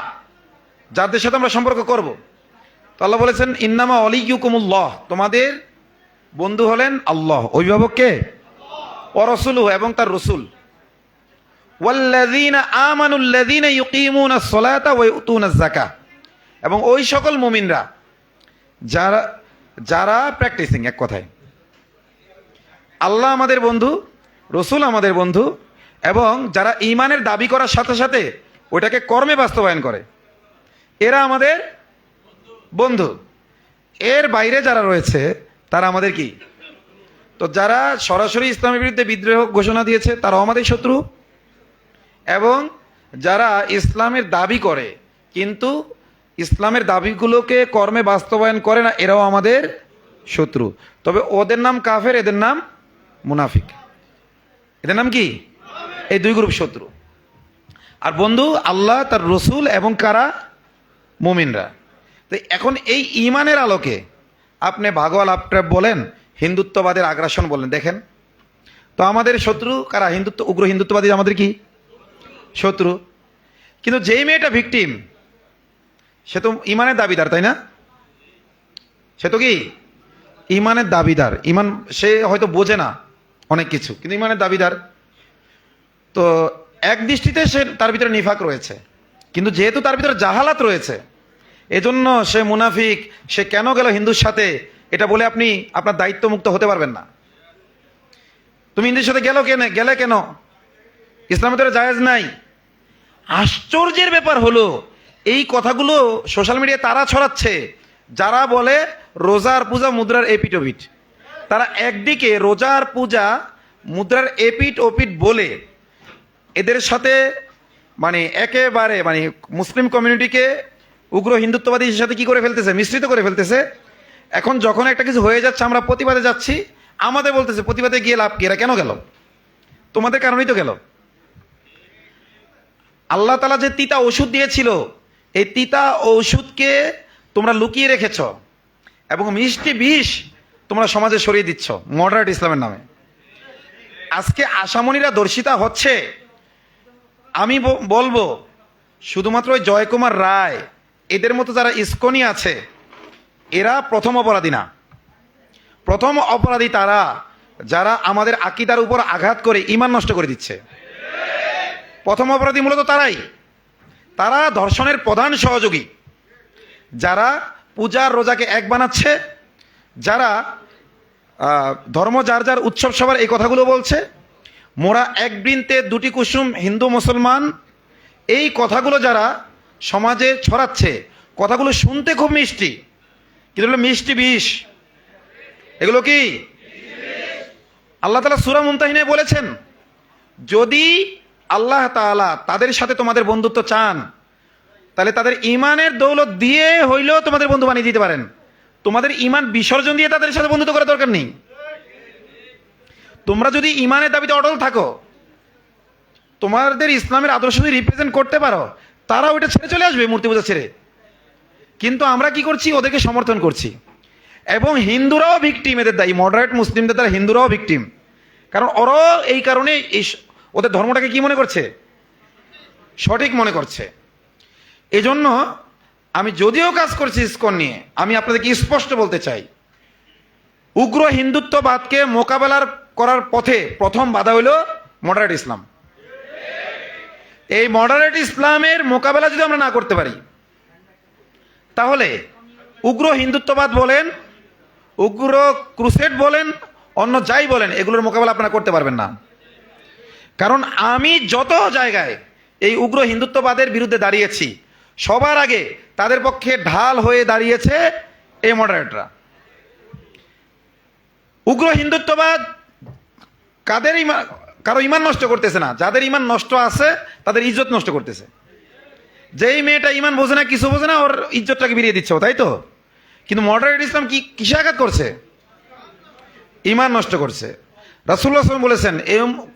যাদের সাথে আমরা সম্পর্ক করব। তো আল্লাহ বলেছেন ইন্নামা ওয়ালিয়ুকুমুল্লাহ, তোমাদের বন্ধু হলেন আল্লাহ। অভিভাবক কে? ওয়া রাসূলুহু, এবং তার রাসূল। ওয়াল্লাযীনা আমানুল্লাযীনা ইউকিমুনাস সালাতা ওয়া ইউতুনাজ যাকাহ, এবং ওই সকল মুমিনরা যারা প্র্যাকটিসিং, এক কথায় আল্লাহ আমাদের বন্ধু, রসুল আমাদের বন্ধু, এবং যারা ঈমানের দাবি করার সাথে সাথে ওইটাকে কর্মে বাস্তবায়ন করে, এরা আমাদের বন্ধু। এর বাইরে যারা রয়েছে তারা আমাদের কি? তো যারা সরাসরি ইসলামের বিরুদ্ধে বিদ্রোহ ঘোষণা দিয়েছে তারাও আমাদের শত্রু, এবং যারা ইসলামের দাবি করে কিন্তু ইসলামের দাবিগুলোকে কর্মে বাস্তবায়ন করে না, এরাও আমাদের শত্রু। তবে ওদের নাম কাফের, এদের নাম মুনাফিক। এদের নাম কি? এই দুই গ্রুপ শত্রু। আর বন্ধু আল্লাহ, তার রসুল এবং কারা? মুমিনরা। তো এখন এই ইমানের আলোকে আপনি ভাগওয়াল আপট্রাপ বলেন, হিন্দুত্ববাদের আগ্রাসন বলেন, দেখেন তো আমাদের শত্রু কারা? উগ্র হিন্দুত্ববাদী আমাদের কি শত্রু। কিন্তু যেই মেয়েটা ভিকটিম, সে তো ইমানের দাবিদার, তাই না? সে তো কি ইমানের দাবিদার। ইমান সে হয়তো বোঝে না, অনেক কিছু, কিন্তু ইমানের দাবিদার। তো এক দৃষ্টিতে সে তার ভিতরে নিফাক রয়েছে, কিন্তু যেহেতু তার ভিতরে জাহালাত রয়েছে, এজন্য সে মুনাফিক। সে কেন গেল হিন্দুর সাথে, এটা বলে আপনি আপনার দায়িত্ব মুক্ত হতে পারবেন না। তুমি হিন্দুর সাথে গেলে কেন? ইসলামের ভিতরে জায়েজ নাই। আশ্চর্যের ব্যাপার হলো এই কথাগুলো সোশ্যাল মিডিয়ায় তারা ছড়াচ্ছে যারা বলে রোজার পূজা মুদ্রার এপিট ওপিট। তারা একদিকে রোজার পূজা মুদ্রার এপিট ওপিট বলে এদের সাথে মানে একেবারে মানে মুসলিম কমিউনিটিকে উগ্র হিন্দুত্ববাদীর সাথে কি করে ফেলতেছে, মিশ্রিত করে ফেলতেছে। এখন যখন একটা কিছু হয়ে যাচ্ছে, আমরা প্রতিবাদে যাচ্ছি, আমাদের বলতেছে প্রতিবাদে গিয়ে লাভ কি, এরা কেন গেল? তোমাদের কারণেই তো গেল। আল্লাহ তাআলা যে তিতা ওষুধ দিয়েছিল, এই তিতা ওষুধকে তোমরা লুকিয়ে রেখেছ এবং মিষ্টি বিষ তোমরা সমাজে সরিয়ে দিচ্ছ মডারেট ইসলামের নামে। আজকে আশামণিরা দর্শিতা হচ্ছে। আমি বলবো শুধুমাত্র ওই জয়কুমার রায় এদের মতো যারা ইস্কনি আছে, এরা প্রথম অপরাধী না। প্রথম অপরাধী তারা যারা আমাদের আকীদার উপর আঘাত করে ঈমান নষ্ট করে দিচ্ছে। প্রথম অপরাধী মূলত তারাই। তারা ধর্ষণের প্রধান সহযোগী, যারা পূজার রোজাকে এক বানাচ্ছে, যারা ধর্ম যার যার উৎসব সবার এই কথাগুলো বলছে, মোরা এক বৃন্তে দুটি কুসুম হিন্দু মুসলমান, এই কথাগুলো যারা সমাজে ছড়াচ্ছে, কথাগুলো শুনতে খুব মিষ্টি, কিন্তু এগুলো মিষ্টি বিষ। এগুলো কি আল্লাহ তাআলা সূরা মুমতাহিনায় বলেছেন, যদি আল্লাহ তাআলা তাদের সাথে তোমাদের বন্ধুত্ব চান, তাহলে তাদের ইমানের দৌলত দিয়ে হইলেও তোমাদের বন্ধু বানিয়ে দিতে পারেন। তোমাদের ইমান বিসর্জন দিয়ে তাদের সাথে বন্ধুত্ব করার দরকার নেই। তোমরা যদি ইমানের দাবিতে অটল থাকো, তোমাদের ইসলামের আদর্শ যদি রিপ্রেজেন্ট করতে পারো, তারা ওইটা ছেড়ে চলে আসবে, মূর্তি পূজা ছেড়ে। কিন্তু আমরা কি করছি? ওদেরকে সমর্থন করছি। এবং হিন্দুরাও ভিকটিম, এদের দায়ী মডারেট মুসলিমদের দ্বারা হিন্দুরাও ভিকটিম। কারণ ওরাও এই কারণে ওদের ধর্মটাকে কি মনে করছে? সঠিক মনে করছে। এজন্য আমি যদিও কাজ করছি ইসকন নিয়ে, আমি আপনাদেরকে স্পষ্ট বলতে চাই, উগ্র হিন্দুত্ববাদকে মোকাবেলার করার পথে প্রথম বাধা হইল মডারেট ইসলাম। এই মডারেট ইসলামের মোকাবেলা যদি আমরা না করতে পারি, তাহলে উগ্র হিন্দুত্ববাদ বলেন, উগ্র ক্রুসেড বলেন, অন্য যাই বলেন, এগুলোর মোকাবেলা আপনারা করতে পারবেন না। কারণ আমি যত জায়গায় এই উগ্র হিন্দুত্ববাদের বিরুদ্ধে দাঁড়িয়েছি, সবার আগে তাদের পক্ষে ঢাল হয়ে দাঁড়িয়েছে এই মডারেটরা। উগ্র হিন্দুত্ববাদ কারো ইমান নষ্ট করতেছে না, যাদের ইমান নষ্ট আছে তাদের ইজ্জত নষ্ট করতেছে। যেই মেয়েটা ইমান বোঝে না, কিছু বোঝে না, ওর ইজ্জতটাকে বেরিয়ে দিচ্ছে, তাই তো? কিন্তু মডারেট ইসলাম কি কিসে আঘাত করছে? ইমান নষ্ট করছে। রাসূলুল্লাহ সাল্লাল্লাহু আলাইহি ওয়াসাল্লাম বলেছেন,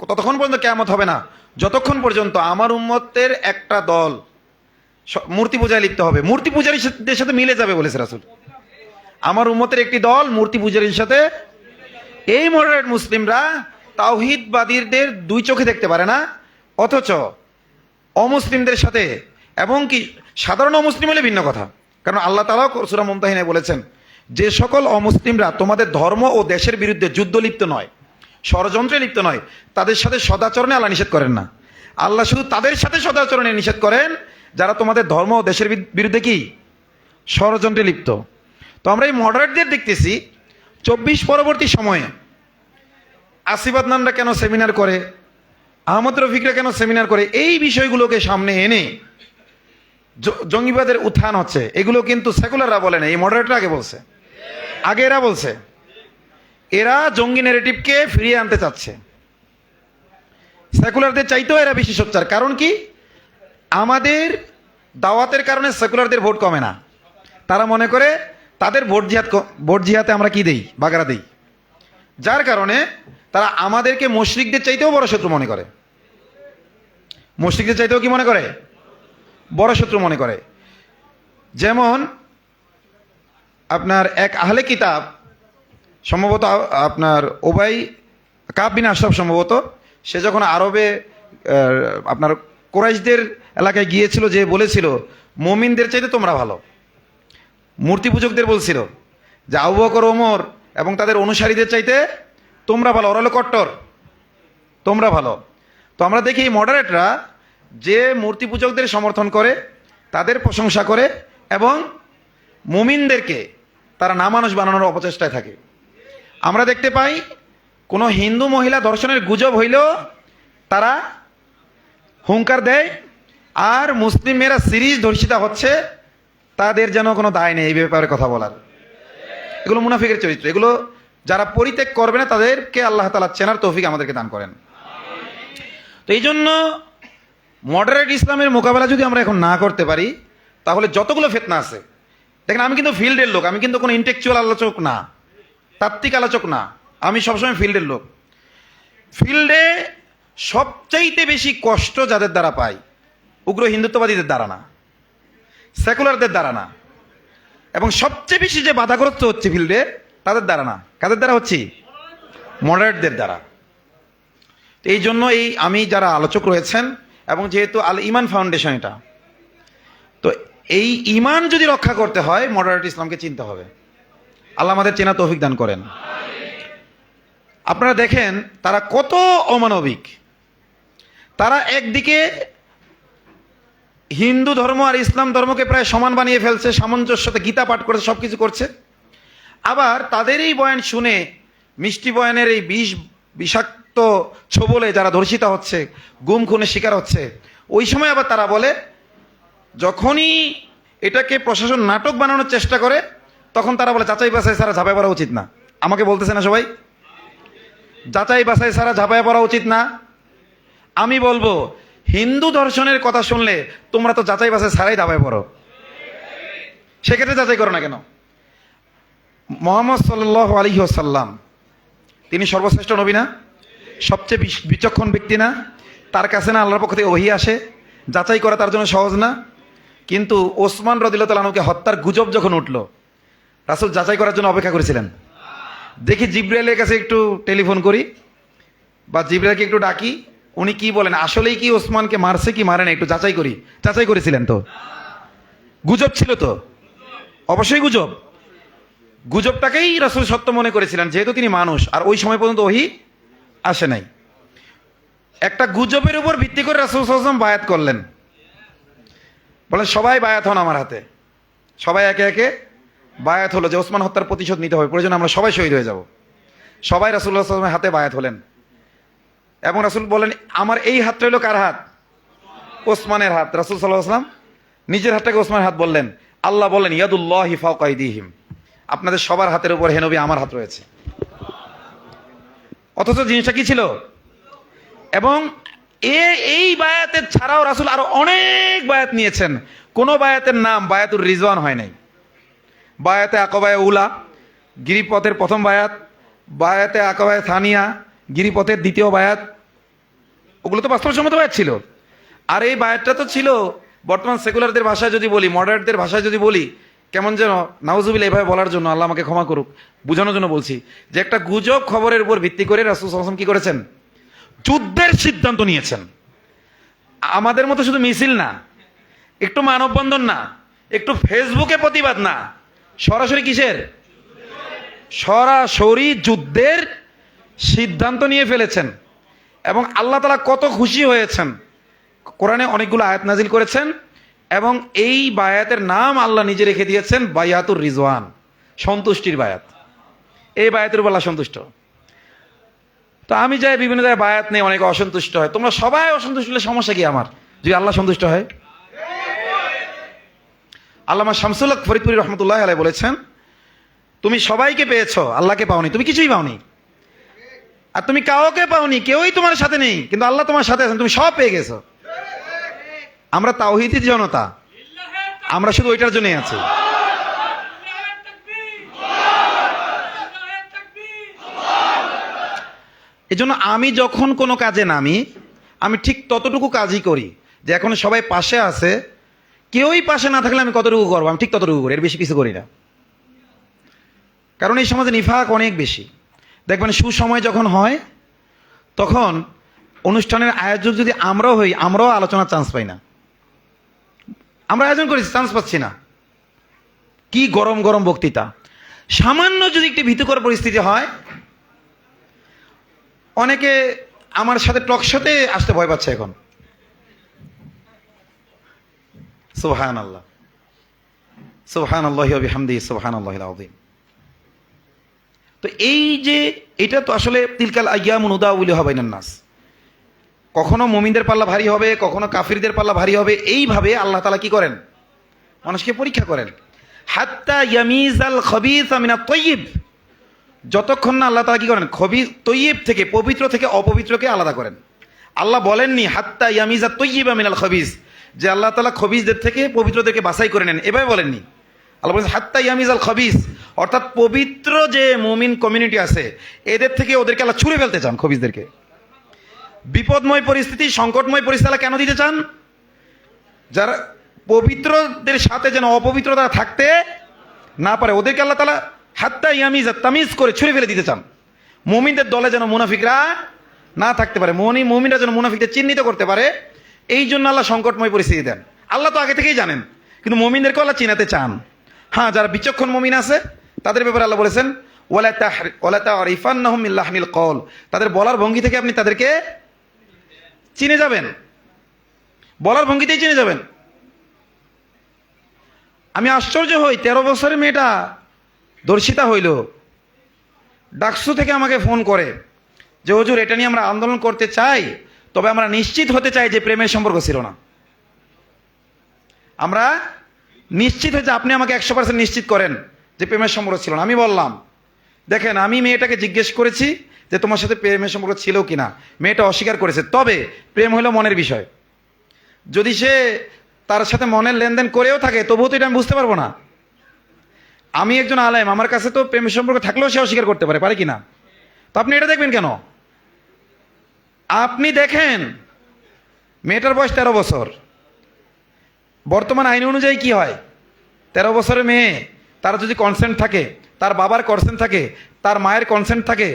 ততক্ষণ পর্যন্ত কিয়ামত হবে না যতক্ষণ পর্যন্ত আমার উম্মতের একটা দল মূর্তি পূজায় লিপ্ত হবে। মূর্তি পূজারীদের সাথে মিলে যাবে বলেছে রাসূল। আমার উম্মতের একটি দল মূর্তি পূজারীর সাথে। এই মডারেট মুসলিমরা তাওহীদবাদীদের দুই চোখে দেখতে পারে না, অথচ অমুসলিমদের সাথে, এবং কি সাধারণ অমুসলিম হলে ভিন্ন কথা, কারণ আল্লাহ তাআলা সূরা মুমতাহিনায় বলেছেন, যে সকল অমুসলিমরা তোমাদের ধর্ম ও দেশের বিরুদ্ধে যুদ্ধ লিপ্ত নয়, ষড়যন্ত্রে লিপ্ত নয়, তাদের সাথে সদাচরণে আল্লাহ নিষেধ করেন না। আল্লাহ শুধু তাদের সাথে সদাচরণে নিষেধ করেন যারা তোমাদের ধর্ম ও দেশের বিরুদ্ধে কি ষড়যন্ত্রে লিপ্ত। তো আমরা এই মডারেটদের দেখতেছি 24 পরবর্তী সময়ে আসিফ আদনানরা কেন সেমিনার করে, আহমদ রফিকরা কেন সেমিনার করে, এই বিষয়গুলোকে সামনে এনে জঙ্গিবাদের উত্থান হচ্ছে। এগুলো কিন্তু সেকুলাররা বলে না, এই মডারেটরা আগে বলছে, আগে এরা বলছে। এরা জঙ্গি ন্যারেটিভকে ফিরিয়ে আনতে চাচ্ছে। সেকুলারদের চাইতেও এরা বেশি সোচ্চার। কারণ কি? আমাদের দাওয়াতের কারণে সেকুলারদের ভোট কমে না। তারা মনে করে তাদের ভোট জিহাতে আমরা কি দেই? বাগারা দেই। যার কারণে তারা আমাদেরকে মুশরিকদের চাইতেও বড় শত্রু মনে করে। মুশরিকদের চাইতেও কি মনে করে? বড় শত্রু মনে করে। যেমন আপনার এক আহলে কিতাব, সম্ভবত আপনার ওবাই কাব বিন আশরাফ, সম্ভবত সে যখন আরবে আপনার কুরাইশদের এলাকায় গিয়েছিল, যে বলেছিল মুমিনদের চাইতে তোমরা ভালো। মূর্তি পূজকদের বলছিল যে আবু বকর, ওমর এবং তাদের অনুসারীদের চাইতে তোমরা ভালো, ওরা হলো কট্টর, তোমরা ভালো। তো আমরা দেখি এই মডারেটরা যে মূর্তি পূজকদের সমর্থন করে, তাদের প্রশংসা করে এবং মুমিনদেরকে তারা নামানুষ বানানোর অপচেষ্টায় থাকে। আমরা দেখতে পাই কোনো হিন্দু মহিলা ধর্ষণের গুজব হইলেও তারা হুঙ্কার দেয়, আর মুসলিম মেয়েরা সিরিজ ধর্ষিতা হচ্ছে, তাদের যেন কোনো দায় নেই এই ব্যাপারে কথা বলার। এগুলো মুনাফিকের চরিত্র। এগুলো যারা পরিত্যাগ করবে না তাদেরকে আল্লাহ তাআলা চেনার তৌফিক আমাদেরকে দান করেন। তো এই জন্য মডারেট ইসলামের মোকাবেলা যদি আমরা এখন না করতে পারি, তাহলে যতগুলো ফিতনা আছে, দেখেন আমি কিন্তু ফিল্ডের লোক, আমি কিন্তু কোনো ইন্টেলেকচুয়াল আলোচক না, তাত্ত্বিক আলোচক না, আমি সবসময় ফিল্ডের লোক। ফিল্ডে সবচাইতে বেশি কষ্ট যাদের দ্বারা পাই, উগ্র হিন্দুত্ববাদীদের দ্বারা না, সেকুলারদের দ্বারা না, এবং সবচেয়ে বেশি যে বাধাগ্রস্ত হচ্ছে ফিল্ডে তাদের দ্বারা না, কাদের দ্বারা হচ্ছে? মডারেটদের দ্বারা। এই জন্য এই আমি যারা আলোচক রয়েছেন, এবং যেহেতু আল ইমান ফাউন্ডেশন এটা, তো এই ইমান যদি রক্ষা করতে হয় মডারেট ইসলামকে চিনতে হবে। আল্লাহ আমাদের চেনা তৌফিক দান করেন। আপনারা দেখেন তারা কত অমানবিক। তারা একদিকে হিন্দু ধর্ম আর ইসলাম ধর্মকে প্রায় সমান বানিয়ে ফেলছে, সামঞ্জস্যতে গীতা পাঠ করেছে, সব কিছু করছে। আবার তাদের এই বয়ান শুনে, মিষ্টি বয়ানের এই বিষাক্ত ছোবলে যারা ধর্ষিতা হচ্ছে, গুম খুনের শিকার হচ্ছে, ওই সময় আবার তারা বলে, যখনই এটাকে প্রশাসন নাটক বানানোর চেষ্টা করে তখন তারা বলে যাচাই বাছাই ছাড়া ঝাঁপায় পড়া উচিত না। আমাকে বলতেছে না সবাই, যাচাই বাছাই ছাড়া ঝাঁপায় পড়া উচিত না? আমি বলবো হিন্দু দর্শনের কথা শুনলে তোমরা তো যাচাই বাছাই ছাড়াই ঝাঁপায় পড়ো, সেক্ষেত্রে যাচাই করো না কেন? মুহাম্মদ সাল্লাল্লাহু আলাইহি ওয়াসাল্লাম তিনি সর্বশ্রেষ্ঠ নবী না? সবচেয়ে বিচক্ষণ ব্যক্তি না? তার কাছে না আল্লাহর পক্ষ থেকে ওহী আসে? যাচাই করা তার জন্য সহজ না? কিন্তু ওসমান রাদিয়াল্লাহু তাআলা আনহুকে হত্যার গুজব যখন উঠল, রাসূল যাচাই করার জন্য অপেক্ষা করেছিলেন। দেখি জিবরাইলের কাছে একটু টেলিফোন করি বা জিবরাইলকে একটু ডাকি, উনি কি বলেন, আসলেই কি ওসমানকে মারছে কি মারে না, একটু যাচাই করি। যাচাই করেছিলেন তো? গুজব ছিল তো? অবশ্যই গুজব। গুজবটাকেই রাসূল সত্য মনে করেছিলেন, যেহেতু তিনি মানুষ, আর ওই সময় পর্যন্ত ওহী আসে নাই। একটা গুজবের উপর ভিত্তি করে রাসূল সাল্লাল্লাহু আলাইহি ওয়াসাল্লাম বায়াত করলেন, বলেন সবাই বায়াত হন আমার হাতে। সবাই একে একে বায়াত হলো যে ওসমান হত্যার প্রতিশোধ নিতে হবে, প্রয়োজন আমরা সবাই শহীদ হয়ে যাব। সবাই রাসূলুল্লাহ সাল্লাল্লাহু আলাইহি ওয়াসাল্লামের হাতে বায়াত হলেন, এবং রাসূল বলেন আমার এই হাতটা হলো কার হাত? ওসমানের হাত। রাসূল সাল্লাল্লাহু আলাইহি ওয়াসাল্লাম নিজের হাতটাকে ওসমানের হাত বললেন। আল্লাহ বলেন ইয়াদুল্লাহি ফাওকা আইদিহিম, আপনাদের সবার হাতের উপর হে নবী আমার হাত রয়েছে। অথচ জিনিসটা কি ছিল? এবং এই বায়াতের ছাড়াও রাসূল আরো অনেক বায়াত নিয়েছেন। কোন বায়াতের নাম বায়াতুর রিজওয়ান হয় নাই। বায়াতে আকাবায়ে উলা, গিরিপথের প্রথম বায়াত, বায়াতে আকাবায়ে থানিয়া, গিরিপথের দ্বিতীয় বায়াত, ওগুলো তো বাস্তবসম্মত বায়াত ছিল। আর এই বায়াতটা তো ছিল বর্তমান সেকুলারদের ভাষায় যদি বলি, মডারেটদের ভাষায় যদি বলি, কেমন যেন নাউজুবিল্লাহ এভাবে বলার জন্য, আল্লাহ আমাকে ক্ষমা করুক, বোঝানোর জন্য বলছি, যে একটা গুজব খবরের উপর ভিত্তি করে রাসূল সাল্লাল্লাহু আলাইহি ওয়াসাল্লাম কি করেছেন? যুদ্ধের সিদ্ধান্ত নিয়েছেন। আমাদের মতো শুধু মিছিল না, একটু মানববন্ধন না, একটু ফেসবুকে প্রতিবাদ না, সরাসরি কিসের? সরাসরি যুদ্ধের সিদ্ধান্ত নিয়ে ফেলেছেন। এবং আল্লাহ তাআলা কত খুশি হয়েছেন, কোরআনে অনেকগুলো আয়াত নাজিল করেছেন, এবং এই বায়াতের নাম আল্লাহ নিজে রেখে দিয়েছেন বায়াতুর রিজওয়ান, সন্তুষ্টির বায়াত। এই বায়াতের উপর আল্লাহ সন্তুষ্ট। তো আমি যাই বিভিন্ন জায়গায় বায়াত নেই, অনেকে অসন্তুষ্ট হয়। তোমরা সবাই অসন্তুষ্ট হলে সমস্যা কি আমার, যদি আল্লাহ সন্তুষ্ট হয়? আল্লামা শামসুল হক ফরিদপুরি রহমতুল্লাহ আলাইহি বলেছেন, তুমি সবাইকে পেয়েছো, আল্লাহকে পাওনি, তুমি কিছুই পাওনি। আর তুমি কাউকে পাওনি, কেউই তোমার সাথে নেই, কিন্তু আল্লাহ তোমার সাথে আছেন, তুমি সব পেয়ে গেছো। আমরা তাওহীদি জনতা, আমরা শুধু ওইটার জন্যই আছি। এজন্য আমি যখন কোনো কাজে নামি, আমি ঠিক ততটুকু কাজই করি, যে এখন সবাই পাশে আছে, কেউই পাশে না থাকলে আমি কতটুকু করবো, আমি ঠিক ততটুকু করি, এর বেশি কিছু করি না। কারণ এই সমাজে নিফাক অনেক বেশি। দেখবেন সুসময় যখন হয়, তখন অনুষ্ঠানের আয়োজক যদি আমরাও হই, আমরাও আলোচনার চান্স পাই না। আমরা আয়োজন করেছি, চান্স পাচ্ছি না। কি গরম গরম বক্তৃতা। সামান্য যদি একটি ভীতিকর পরিস্থিতি হয়, অনেকে আমার সাথে টক শোতে আসতে ভয় পাচ্ছে এখন। সুবহানাল্লাহ, সুবহানাল্লাহি ওয়া বিহামদিহি, সুবহানাল্লাহিল আযীম। তো এই যে এটা তো আসলে তিলকাল আইয়ামু নুদাউলিহা বাইনান নাস, কখনো মুমিনদের পাল্লা ভারী হবে, কখনো কাফিরদের পাল্লা ভারী হবে। এইভাবে আল্লাহ তাআলা কি করেন? মানুষকে পরীক্ষা করেন। হাত্তা ইয়ামিজাল খাবিসা মিনাত তাইয়্যিব, যতক্ষণ না আল্লাহ তাআলা কি করেন? খবিস তৈয়ব থেকে, পবিত্র থেকে অপবিত্রকে আলাদা করেন। আল্লাহ বলেননি হাত্তা ইয়ামিজাত তাইয়্যিবা মিনাল খাবিস, যে আল্লাহ তাআলা খবিসদের থেকে পবিত্রদেরকে বাছাই করে নেন, এভাবে বলেননি। আল্লাহ বলেন হাত্তা ইয়ামিজাল খাবিস, অর্থাৎ পবিত্র যে মুমিন কমিউনিটি আছে এদের থেকে ওদেরকে আল্লাহ ছুঁড়ে ফেলতে চান। খবিসদেরকে বিপদময় পরিস্থিতি, সংকটময় পরিস্থিতি আল্লাহ কেন দিতে চান? যারা পবিত্রদের সাথে যেন অপবিত্রতা থাকতে না পারে, ওদেরকে আল্লাহ তাআলা হাত্তা ইয়ামিজা তামিজ করে ছুঁড়ে ফেলে দিতে চান। মুমিনদের দলে যেন মুনাফিকরা না থাকতে পারে, মুমিনরা যেন মুনাফিকদের চিহ্নিত করতে পারে, এই জন্য আল্লাহ সংকটময় পরিস্থিতি দেন। আল্লাহ তো আগে থেকেই জানেন, কিন্তু মুমিনদেরকে আল্লাহ চিনাতে চান। হ্যাঁ, যারা বিচক্ষণ মুমিন আছে তাদের ব্যাপারে আল্লাহ বলেছেন ওয়ালা তা'রিফান্নাহুম মিন লাহনিল কওল, তাদের বলার ভঙ্গি থেকে আপনি তাদেরকে চিনে যাবেন, বলার ভঙ্গিতেই চিনে যাবেন। আমি আশ্চর্য হই, 13 বছরের মেয়েটা ধর্ষিতা হইল, ডাকসু থেকে আমাকে ফোন করে যে হুজুর এটা নিয়ে আমরা আন্দোলন করতে চাই, তবে আমরা নিশ্চিত হতে চাই যে প্রেমের সম্পর্ক ছিল না। আমরা নিশ্চিত হয়েছে, আপনি আমাকে 100% নিশ্চিত করেন যে প্রেমের সম্পর্ক ছিল না। আমি বললাম দেখেন, আমি মেয়েটাকে জিজ্ঞেস করেছি যে তোমার সাথে প্রেমের সম্পর্ক ছিল কিনা, মেয়েটা অস্বীকার করেছে। তবে প্রেম হলো মনের বিষয়, যদি সে তার সাথে মনের লেনদেন করেও থাকে তবুও তো এটা আমি বুঝতে পারবো না। আমি একজন আলেম, আমার কাছে তো প্রেমের সম্পর্ক থাকলেও সে অস্বীকার করতে পারে কিনা? তো আপনি এটা দেখবেন কেন? আপনি দেখেন মেয়েটার বয়স 13 বছর, বর্তমান আইন অনুযায়ী কি হয়? 13 বছরের মেয়ে, তার যদি কনসেন্ট থাকে, তার বাবার কনসেন্ট থাকে, তার মায়ের কনসেন্ট থাকে,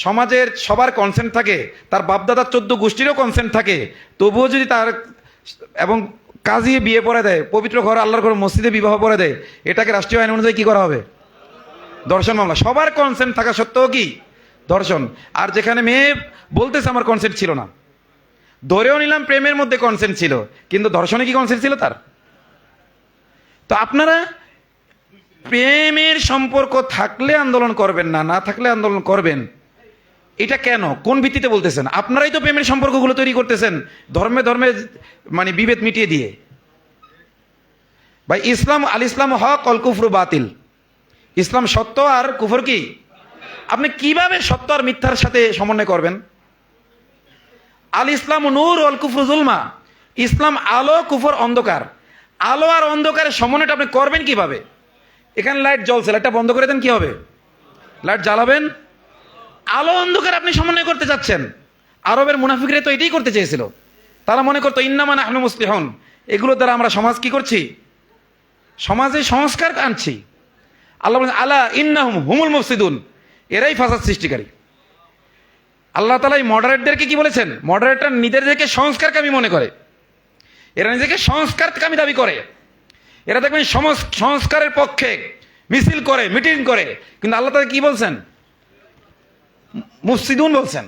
সমাজের সবার কনসেন্ট থাকে, তার বাপদাদার 14 গোষ্ঠীরও কনসেন্ট থাকে, তবুও যদি তার এবং কাজী বিয়ে পড়ে দেয়, পবিত্র ঘর আল্লাহর ঘর মসজিদে বিবাহ পড়ে দেয়, এটাকে রাষ্ট্রীয় আইন অনুযায়ী কি করা হবে? ধর্ষণ মামলা। সবার কনসেন্ট থাকা সত্ত্বেও কি ধর্ষণ? আর যেখানে মেয়ে বলতেছে আমার কনসেন্ট ছিল না, ধরেও নিলাম প্রেমের মধ্যে কনসেন্ট ছিল, কিন্তু ধর্ষণে কি কনসেন্ট ছিল তার? তো আপনারা প্রেমের সম্পর্ক থাকলে আন্দোলন করবেন না, না থাকলে আন্দোলন করবেন, এটা কেন, কোন ভিত্তিতে বলতেছেন? আপনারাই তো প্রেমের সম্পর্কগুলো তৈরি করতেছেন ধর্মে ধর্মে মানে বিভেদ মিটিয়ে দিয়ে। ভাই ইসলাম, আল ইসলাম হক অল কুফরু বাতিল, ইসলাম সত্য আর কুফর কি? আপনি কিভাবে সত্য আর মিথ্যার সাথে সমন্বয় করবেন? আল ইসলাম নূর অল কুফরু জুলমা, ইসলাম আলো, কুফর অন্ধকার। আলো আর অন্ধকারের সমন্বয়টা আপনি করবেন কিভাবে? এখানে লাইট জ্বলছে, লাইটটা বন্ধ করে দেন, কি হবে? লাইট জ্বালাবেন। আলো অন্ধকার আপনি সমন্বয় করতে যাচ্ছেন। আরবের মুনাফিকরা তো এটাই করতে চেয়েছিল। তারা মনে করতো ইন্নামা নাহনু মুসলিহুন, এগুলোর দ্বারা আমরা সমাজ কি করছি? সমাজে সংস্কার আনছি। আল্লাহ বলেন আলা ইন্নাহুম হুমুল মুফসিদুন, এরাই ফাসাদ সৃষ্টিকারী। আল্লাহ তাআলা এই মডারেটদেরকে কি বলেছেন? মডারেটর নিজেদেরকে সংস্কারকামী মনে করে, এরা নিজেকে সংস্কারকামী দাবি করে। এরা দেখবেন সংস্কারের পক্ষে মিছিল করে, মিটিং করে, কিন্তু আল্লাহ তাআলা কি বলছেন? মুফসিদুন বলছেন।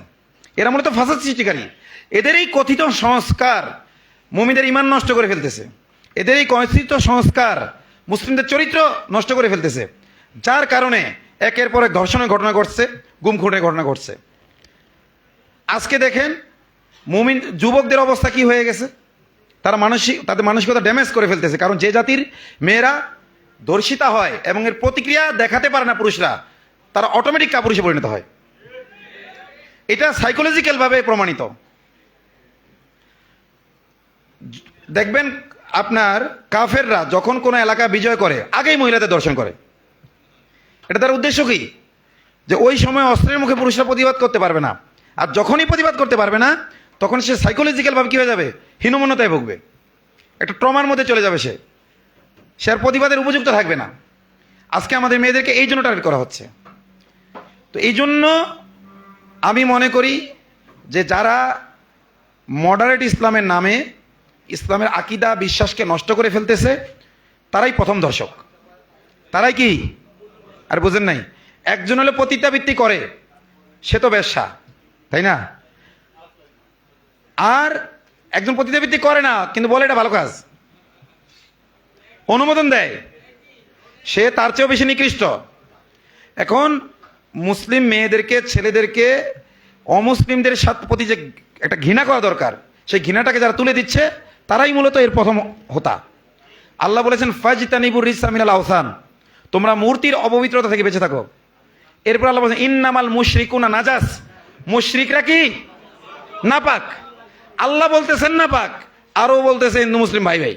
এরা মূলত ফাসাদ সৃষ্টিকারী। এদের এই কথিত সংস্কার মুমিনদের ঈমান নষ্ট করে ফেলতেছে, এদের এই কথিত সংস্কার মুসলিমদের চরিত্র নষ্ট করে ফেলতেছে, যার কারণে একের পর এক ধর্ষণের ঘটনা ঘটছে, গুম খুনের ঘটনা ঘটছে। আজকে দেখেন মুমিন যুবকদের অবস্থা কি হয়ে গেছে, তাদের মানসিকতা ড্যামেজ করে ফেলতেছে। কারণ যে জাতির মেয়েরা ধর্ষিতা হয় এবং এর প্রতিক্রিয়া দেখাতে পারে না পুরুষরা, তারা অটোমেটিক কাপুরুষে পরিণত হয়। এটা সাইকোলজিক্যাল ভাবে প্রমাণিত। দেখবেন আপনার কাফেররা যখন কোনো এলাকা বিজয় করে আগেই মহিলাদের দর্শন করে। এটা তার উদ্দেশ্য কি? যে ওই সময় অস্ত্রের মুখে পুরুষরা প্রতিবাদ করতে পারবে না, আর যখনই প্রতিবাদ করতে পারবে না তখন সে সাইকোলজিক্যাল ভাবে কি হয়ে যাবে? হীনমন্যতায় ভুগবে, একটা ট্রমার মধ্যে চলে যাবে, সে আর প্রতিবাদের উপযুক্ত থাকবে না। আজকে আমাদের মেয়েদেরকে এই জন্য টার্গেট করা হচ্ছে। তো এই জন্য আমি মনে করি যে যারা মডারেট ইসলামের নামে ইসলামের আকীদা বিশ্বাসকে নষ্ট করে ফেলতেছে তারাই প্রথম দর্শক। তারাই কি? আর বুঝেন নাই? একজন হলে পতিতাবৃত্তি করে, সে তো বেশ্যা, তাই না? আর একজন পতিতাবৃত্তি করে না, কিন্তু বলে এটা ভালো কাজ, অনুমোদন দেয়, সে তার চেয়েও বেশি নিকৃষ্ট। এখন মুসলিম মেয়েদেরকে, ছেলেদেরকে অমুসলিমদের সাথে প্রতি যে একটা ঘৃণা করা দরকার, সেই ঘৃণাটাকে যারা তুলে দিচ্ছে তারাই মূলত এর প্রথম হোতা। আল্লাহ বলেছেন ফাজতানিবুর রিজসা মিনাল আওসান, তোমরা মূর্তির অপবিত্রতা থেকে বেঁচে থাকো। এরপর আল্লাহ বলেছেন ইন্নামাল মুশরিকুনা নাজাস, মুশরিকরা কি নাপাক। আল্লাহ বলতেছেন নাপাক, আরও বলতেছে হিন্দু মুসলিম ভাই ভাই।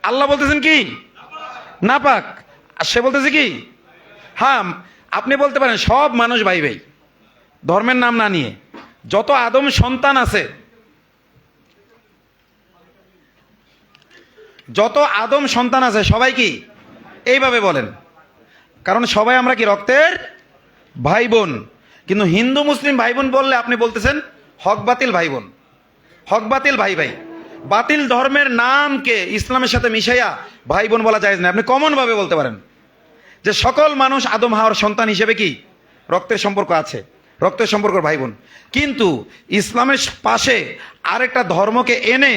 আল্লাহ বলতেছেন কি নাপাক, আর সে বলতেছে কি। হ্যাঁ, আপনি বলতে পারেন সব মানুষ ভাই ভাই, ধর্মের নাম না নিয়ে। যত আদম সন্তান আছে, যত আদম সন্তান আছে সবাই কি এইভাবে বলেন, কারণ সবাই আমরা কি রক্তের ভাই বোন। কিন্তু হিন্দু মুসলিম ভাই বোন বললে আপনি বলতেছেন হক বাতিল ভাই বোন, হক বাতিল ভাই ভাই। বাতিল ধর্মের নামকে ইসলামের সাথে মিশাইয়া ভাই বোন বলা যায় না। আপনি কমন ভাবে বলতে পারেন যে সকল মানুষ আদম হাওয়ার সন্তান হিসেবে কি রক্তের সম্পর্ক আছে, রক্তের সম্পর্ক ভাই বোন। কিন্তু ইসলামের পাশে আরেকটা ধর্মকে এনে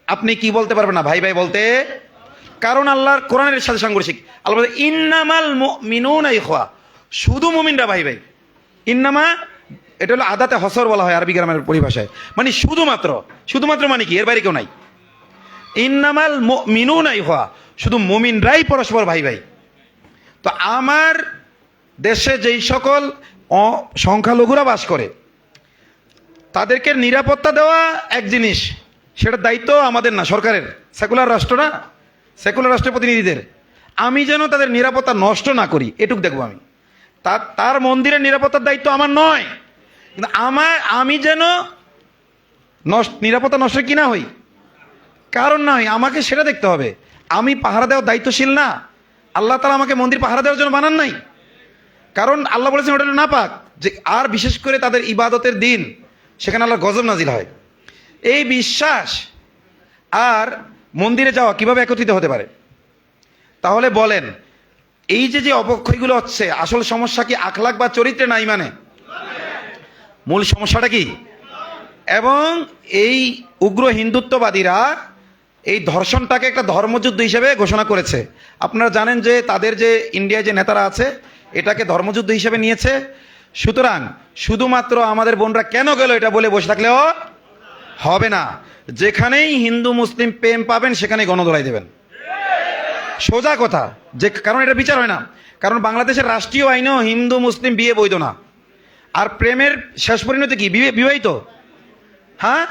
আপনি কি বলতে পারবেন না ভাই ভাই বলতে, কারণ আল্লাহর কোরআনের সাথে সাংঘর্ষিক। আল্লাহ বলে ইন্নামাল মুমিনুনা ইখওয়া, শুধু মুমিনরা ভাই ভাই। ইন্নামা এটা হলো আদাতে হসর বলা হয় আরবি গ্রামের পরিভাষায়, মানে শুধুমাত্র। শুধুমাত্র মানে কি, এর বাইরে কেউ নাই। ইন্নামাল মুমিনুনা ইখওয়া, শুধু মুমিনরাই পরস্পর ভাই ভাই। তো আমার দেশে যেই সকল সংখ্যালঘুরা বাস করে তাদেরকে নিরাপত্তা দেওয়া এক জিনিস, সেটার দায়িত্ব আমাদের না, সরকারের। সেকুলার রাষ্ট্র না, সেকুলার রাষ্ট্রের প্রতিনিধিদের। আমি যেন তাদের নিরাপত্তা নষ্ট না করি এটুক দেখবো আমি। তার মন্দিরের নিরাপত্তার দায়িত্ব আমার নয়, কিন্তু আমি যেন নিরাপত্তা নষ্ট কি না হই, কারণ না হই, আমাকে সেটা দেখতে হবে। আমি পাহারা দেওয়ার দায়িত্বশীল না। আল্লাহ তাআলা আমাকে মন্দির পাহারা দেওয়ার জন্য বানান নাই, কারণ আল্লাহ বলেছেন ওটা না পাক যে। আর বিশেষ করে তাদের ইবাদতের দিন, সেখানে আল্লাহর গজব নাজিল হয়। এই বিশ্বাস আর মন্দিরে যাওয়া কিভাবে একত্রিত হতে পারে? তাহলে বলেন, এই যে অবক্ষয়গুলো হচ্ছে, আসল সমস্যা কি আখলাক বা চরিত্রে না ইমানে? মূল সমস্যাটা কি? এবং এই উগ্র হিন্দুত্ববাদীরা এই ধর্ষণটাকে একটা ধর্মযুদ্ধ হিসেবে ঘোষণা করেছে। আপনারা জানেন যে তাদের যে ইন্ডিয়ায় যে নেতারা আছে এটাকে ধর্মযুদ্ধ হিসেবে নিয়েছে। সুতরাং শুধুমাত্র আমাদের বোনরা কেন গেল এটা বলে বসে থাকলেও হবে না। যেখানেই হিন্দু মুসলিম প্রেম পাবেন সেখানেই গণধোলাই দেবেন, সোজা কথা। যে কারণ এটা বিচার হয় না, কারণ বাংলাদেশের রাষ্ট্রীয় আইনেও হিন্দু মুসলিম বিয়ে বৈধ না। আর প্রেমের শেষ পরিণতি কি? বিবাহিত। হ্যাঁ,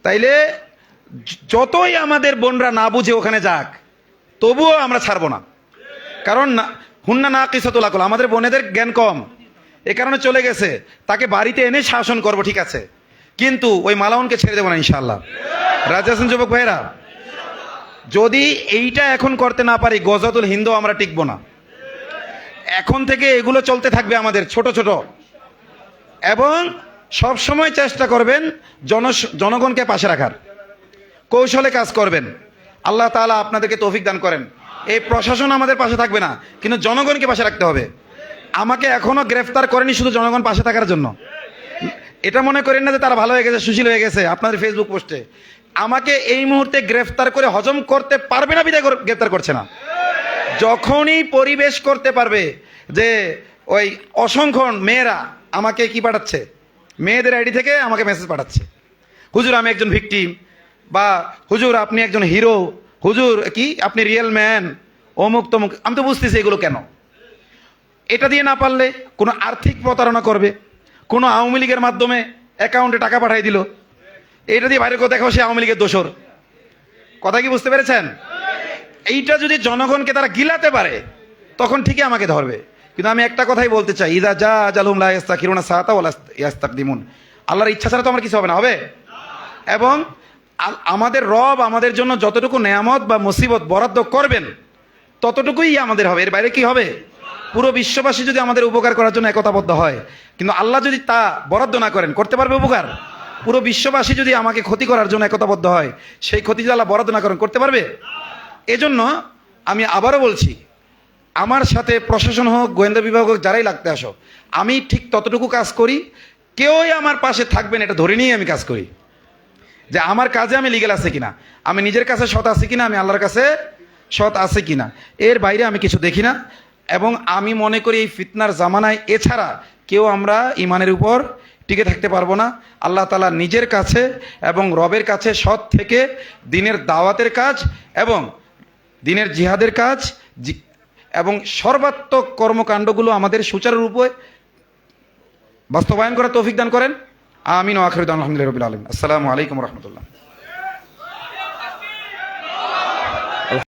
তাইলে যতই আমাদের বোনরা না বুঝে ওখানে যাক, তবুও আমরা ছাড়বো না। কারণ হুন্না না কিসাতুল আকল, আমাদের বোনেদের জ্ঞান কম, এ কারণে চলে গেছে। তাকে বাড়িতে এনে শাসন করবো, ঠিক আছে, কিন্তু ওই মালাউনকে ছেড়ে দেবো না ইনশাআল্লাহ। রাজি আছেন যুবক ভাইরা? যদি এইটা এখন করতে না পারি, গজাতুল হিন্দু আমরা টিকবো না। এখন থেকে এগুলো চলতে থাকবে আমাদের ছোট ছোট, এবং সব সময় চেষ্টা করবেন জনগণকে পাশে রাখার, কৌশলে কাজ করবেন। আল্লাহ তাআলা আপনাদেরকে তৌফিক দান করেন। এই প্রশাসন আমাদের পাশে থাকবে না, কিন্তু জনগণকে পাশে রাখতে হবে। আমাকে এখনো গ্রেফতার করেনি শুধু জনগণ পাশে থাকার জন্য। এটা মনে করেন না যে তারা ভালো হয়ে গেছে, সুশীল হয়ে গেছে আপনাদের ফেসবুক পোস্টে। আমাকে এই মুহূর্তে গ্রেফতার করে হজম করতে পারবে না বিধায় গ্রেফতার করছে না। যখনই পরিবেশ করতে পারবে যে ওই অসংখ্য মেয়েরা আমাকে কি পাঠাচ্ছে, মেয়েদের আইডি থেকে আমাকে মেসেজ পাঠাচ্ছে, হুজুর আমি একজন ভিকটিম, বা হুজুর আপনি একজন হিরো, হুজুর কি আপনি রিয়েল ম্যান, অমুক তমুক। আমি তো বুঝতেছি এগুলো কেন। এটা দিয়ে না পারলে কোনো আর্থিক প্রতারণা করবে, কোনো আওয়ামী লীগের মাধ্যমে অ্যাকাউন্টে টাকা পাঠিয়ে দিল, এইটা দিয়ে বাইরে কেউ দেখাও সে আওয়ামী লীগের দোসর। কথা কি বুঝতে পেরেছেন? এইটা যদি জনগণকে তারা গিলাতে পারে তখন ঠিকই আমাকে ধরবে। কিন্তু আমি একটা কথাই বলতে চাই, ইদা জা আজালহুম লা ইস্তাখিরুনা সাআতা ওয়া লা ইস্তাকদিমুন। আল্লাহর ইচ্ছা ছাড়া তো আমার কিছু হবে না, হবে। এবং আমাদের রব আমাদের জন্য যতটুকু নেয়ামত বা মুসিবত বরাদ্দ করবেন ততটুকুই আমাদের হবে, এর বাইরে কি হবে? পুরো বিশ্ববাসী যদি আমাদের উপকার করার জন্য একতাবদ্ধ হয়, কিন্তু আল্লাহ যদি তা বরাদ্দ না করেন, করতে পারবে উপকার? পুরো বিশ্ববাসী যদি আমাকে ক্ষতি করার জন্য একতাবদ্ধ হয়, সেই ক্ষতি যদি আল্লাহ বরাদ্দ না করেন, করতে পারবে? এজন্য আমি আবারও বলছি, আমার সাথে প্রশাসন হোক, গোয়েন্দা বিভাগ হোক, যারাই লাগতে আসো, আমি ঠিক ততটুকু কাজ করি, কেউই আমার পাশে থাকবেন এটা ধরে নিয়ে আমি কাজ করি, যে আমার কাজে আমি লিগ্যাল আছে কিনা, আমি নিজের কাছে সৎ আছি কিনা, আমি আল্লাহর কাছে সৎ আছে কিনা, এর বাইরে আমি কিছু দেখি না। এবং আমি মনে করি এই ফিতনার জামানায় এছাড়া কেউ আমরা ইমানের উপর টিকে থাকতে পারবো না। আল্লাহ তাআলা নিজের কাছে এবং রবের কাছে সৎ থেকে দিনের দাওয়াতের কাজ এবং দিনের জিহাদের কাজ এবং সর্বাত্মক কর্মকাণ্ডগুলো আমাদের সুচারুরূপে বাস্তবায়ন করার তৌফিক দান করেন। আমিন ওয়া আখিরু দাওয়ানা আলহামদুলিল্লাহি রাব্বিল আলামিন। আসসালামু আলাইকুম ওয়া রাহমাতুল্লাহ।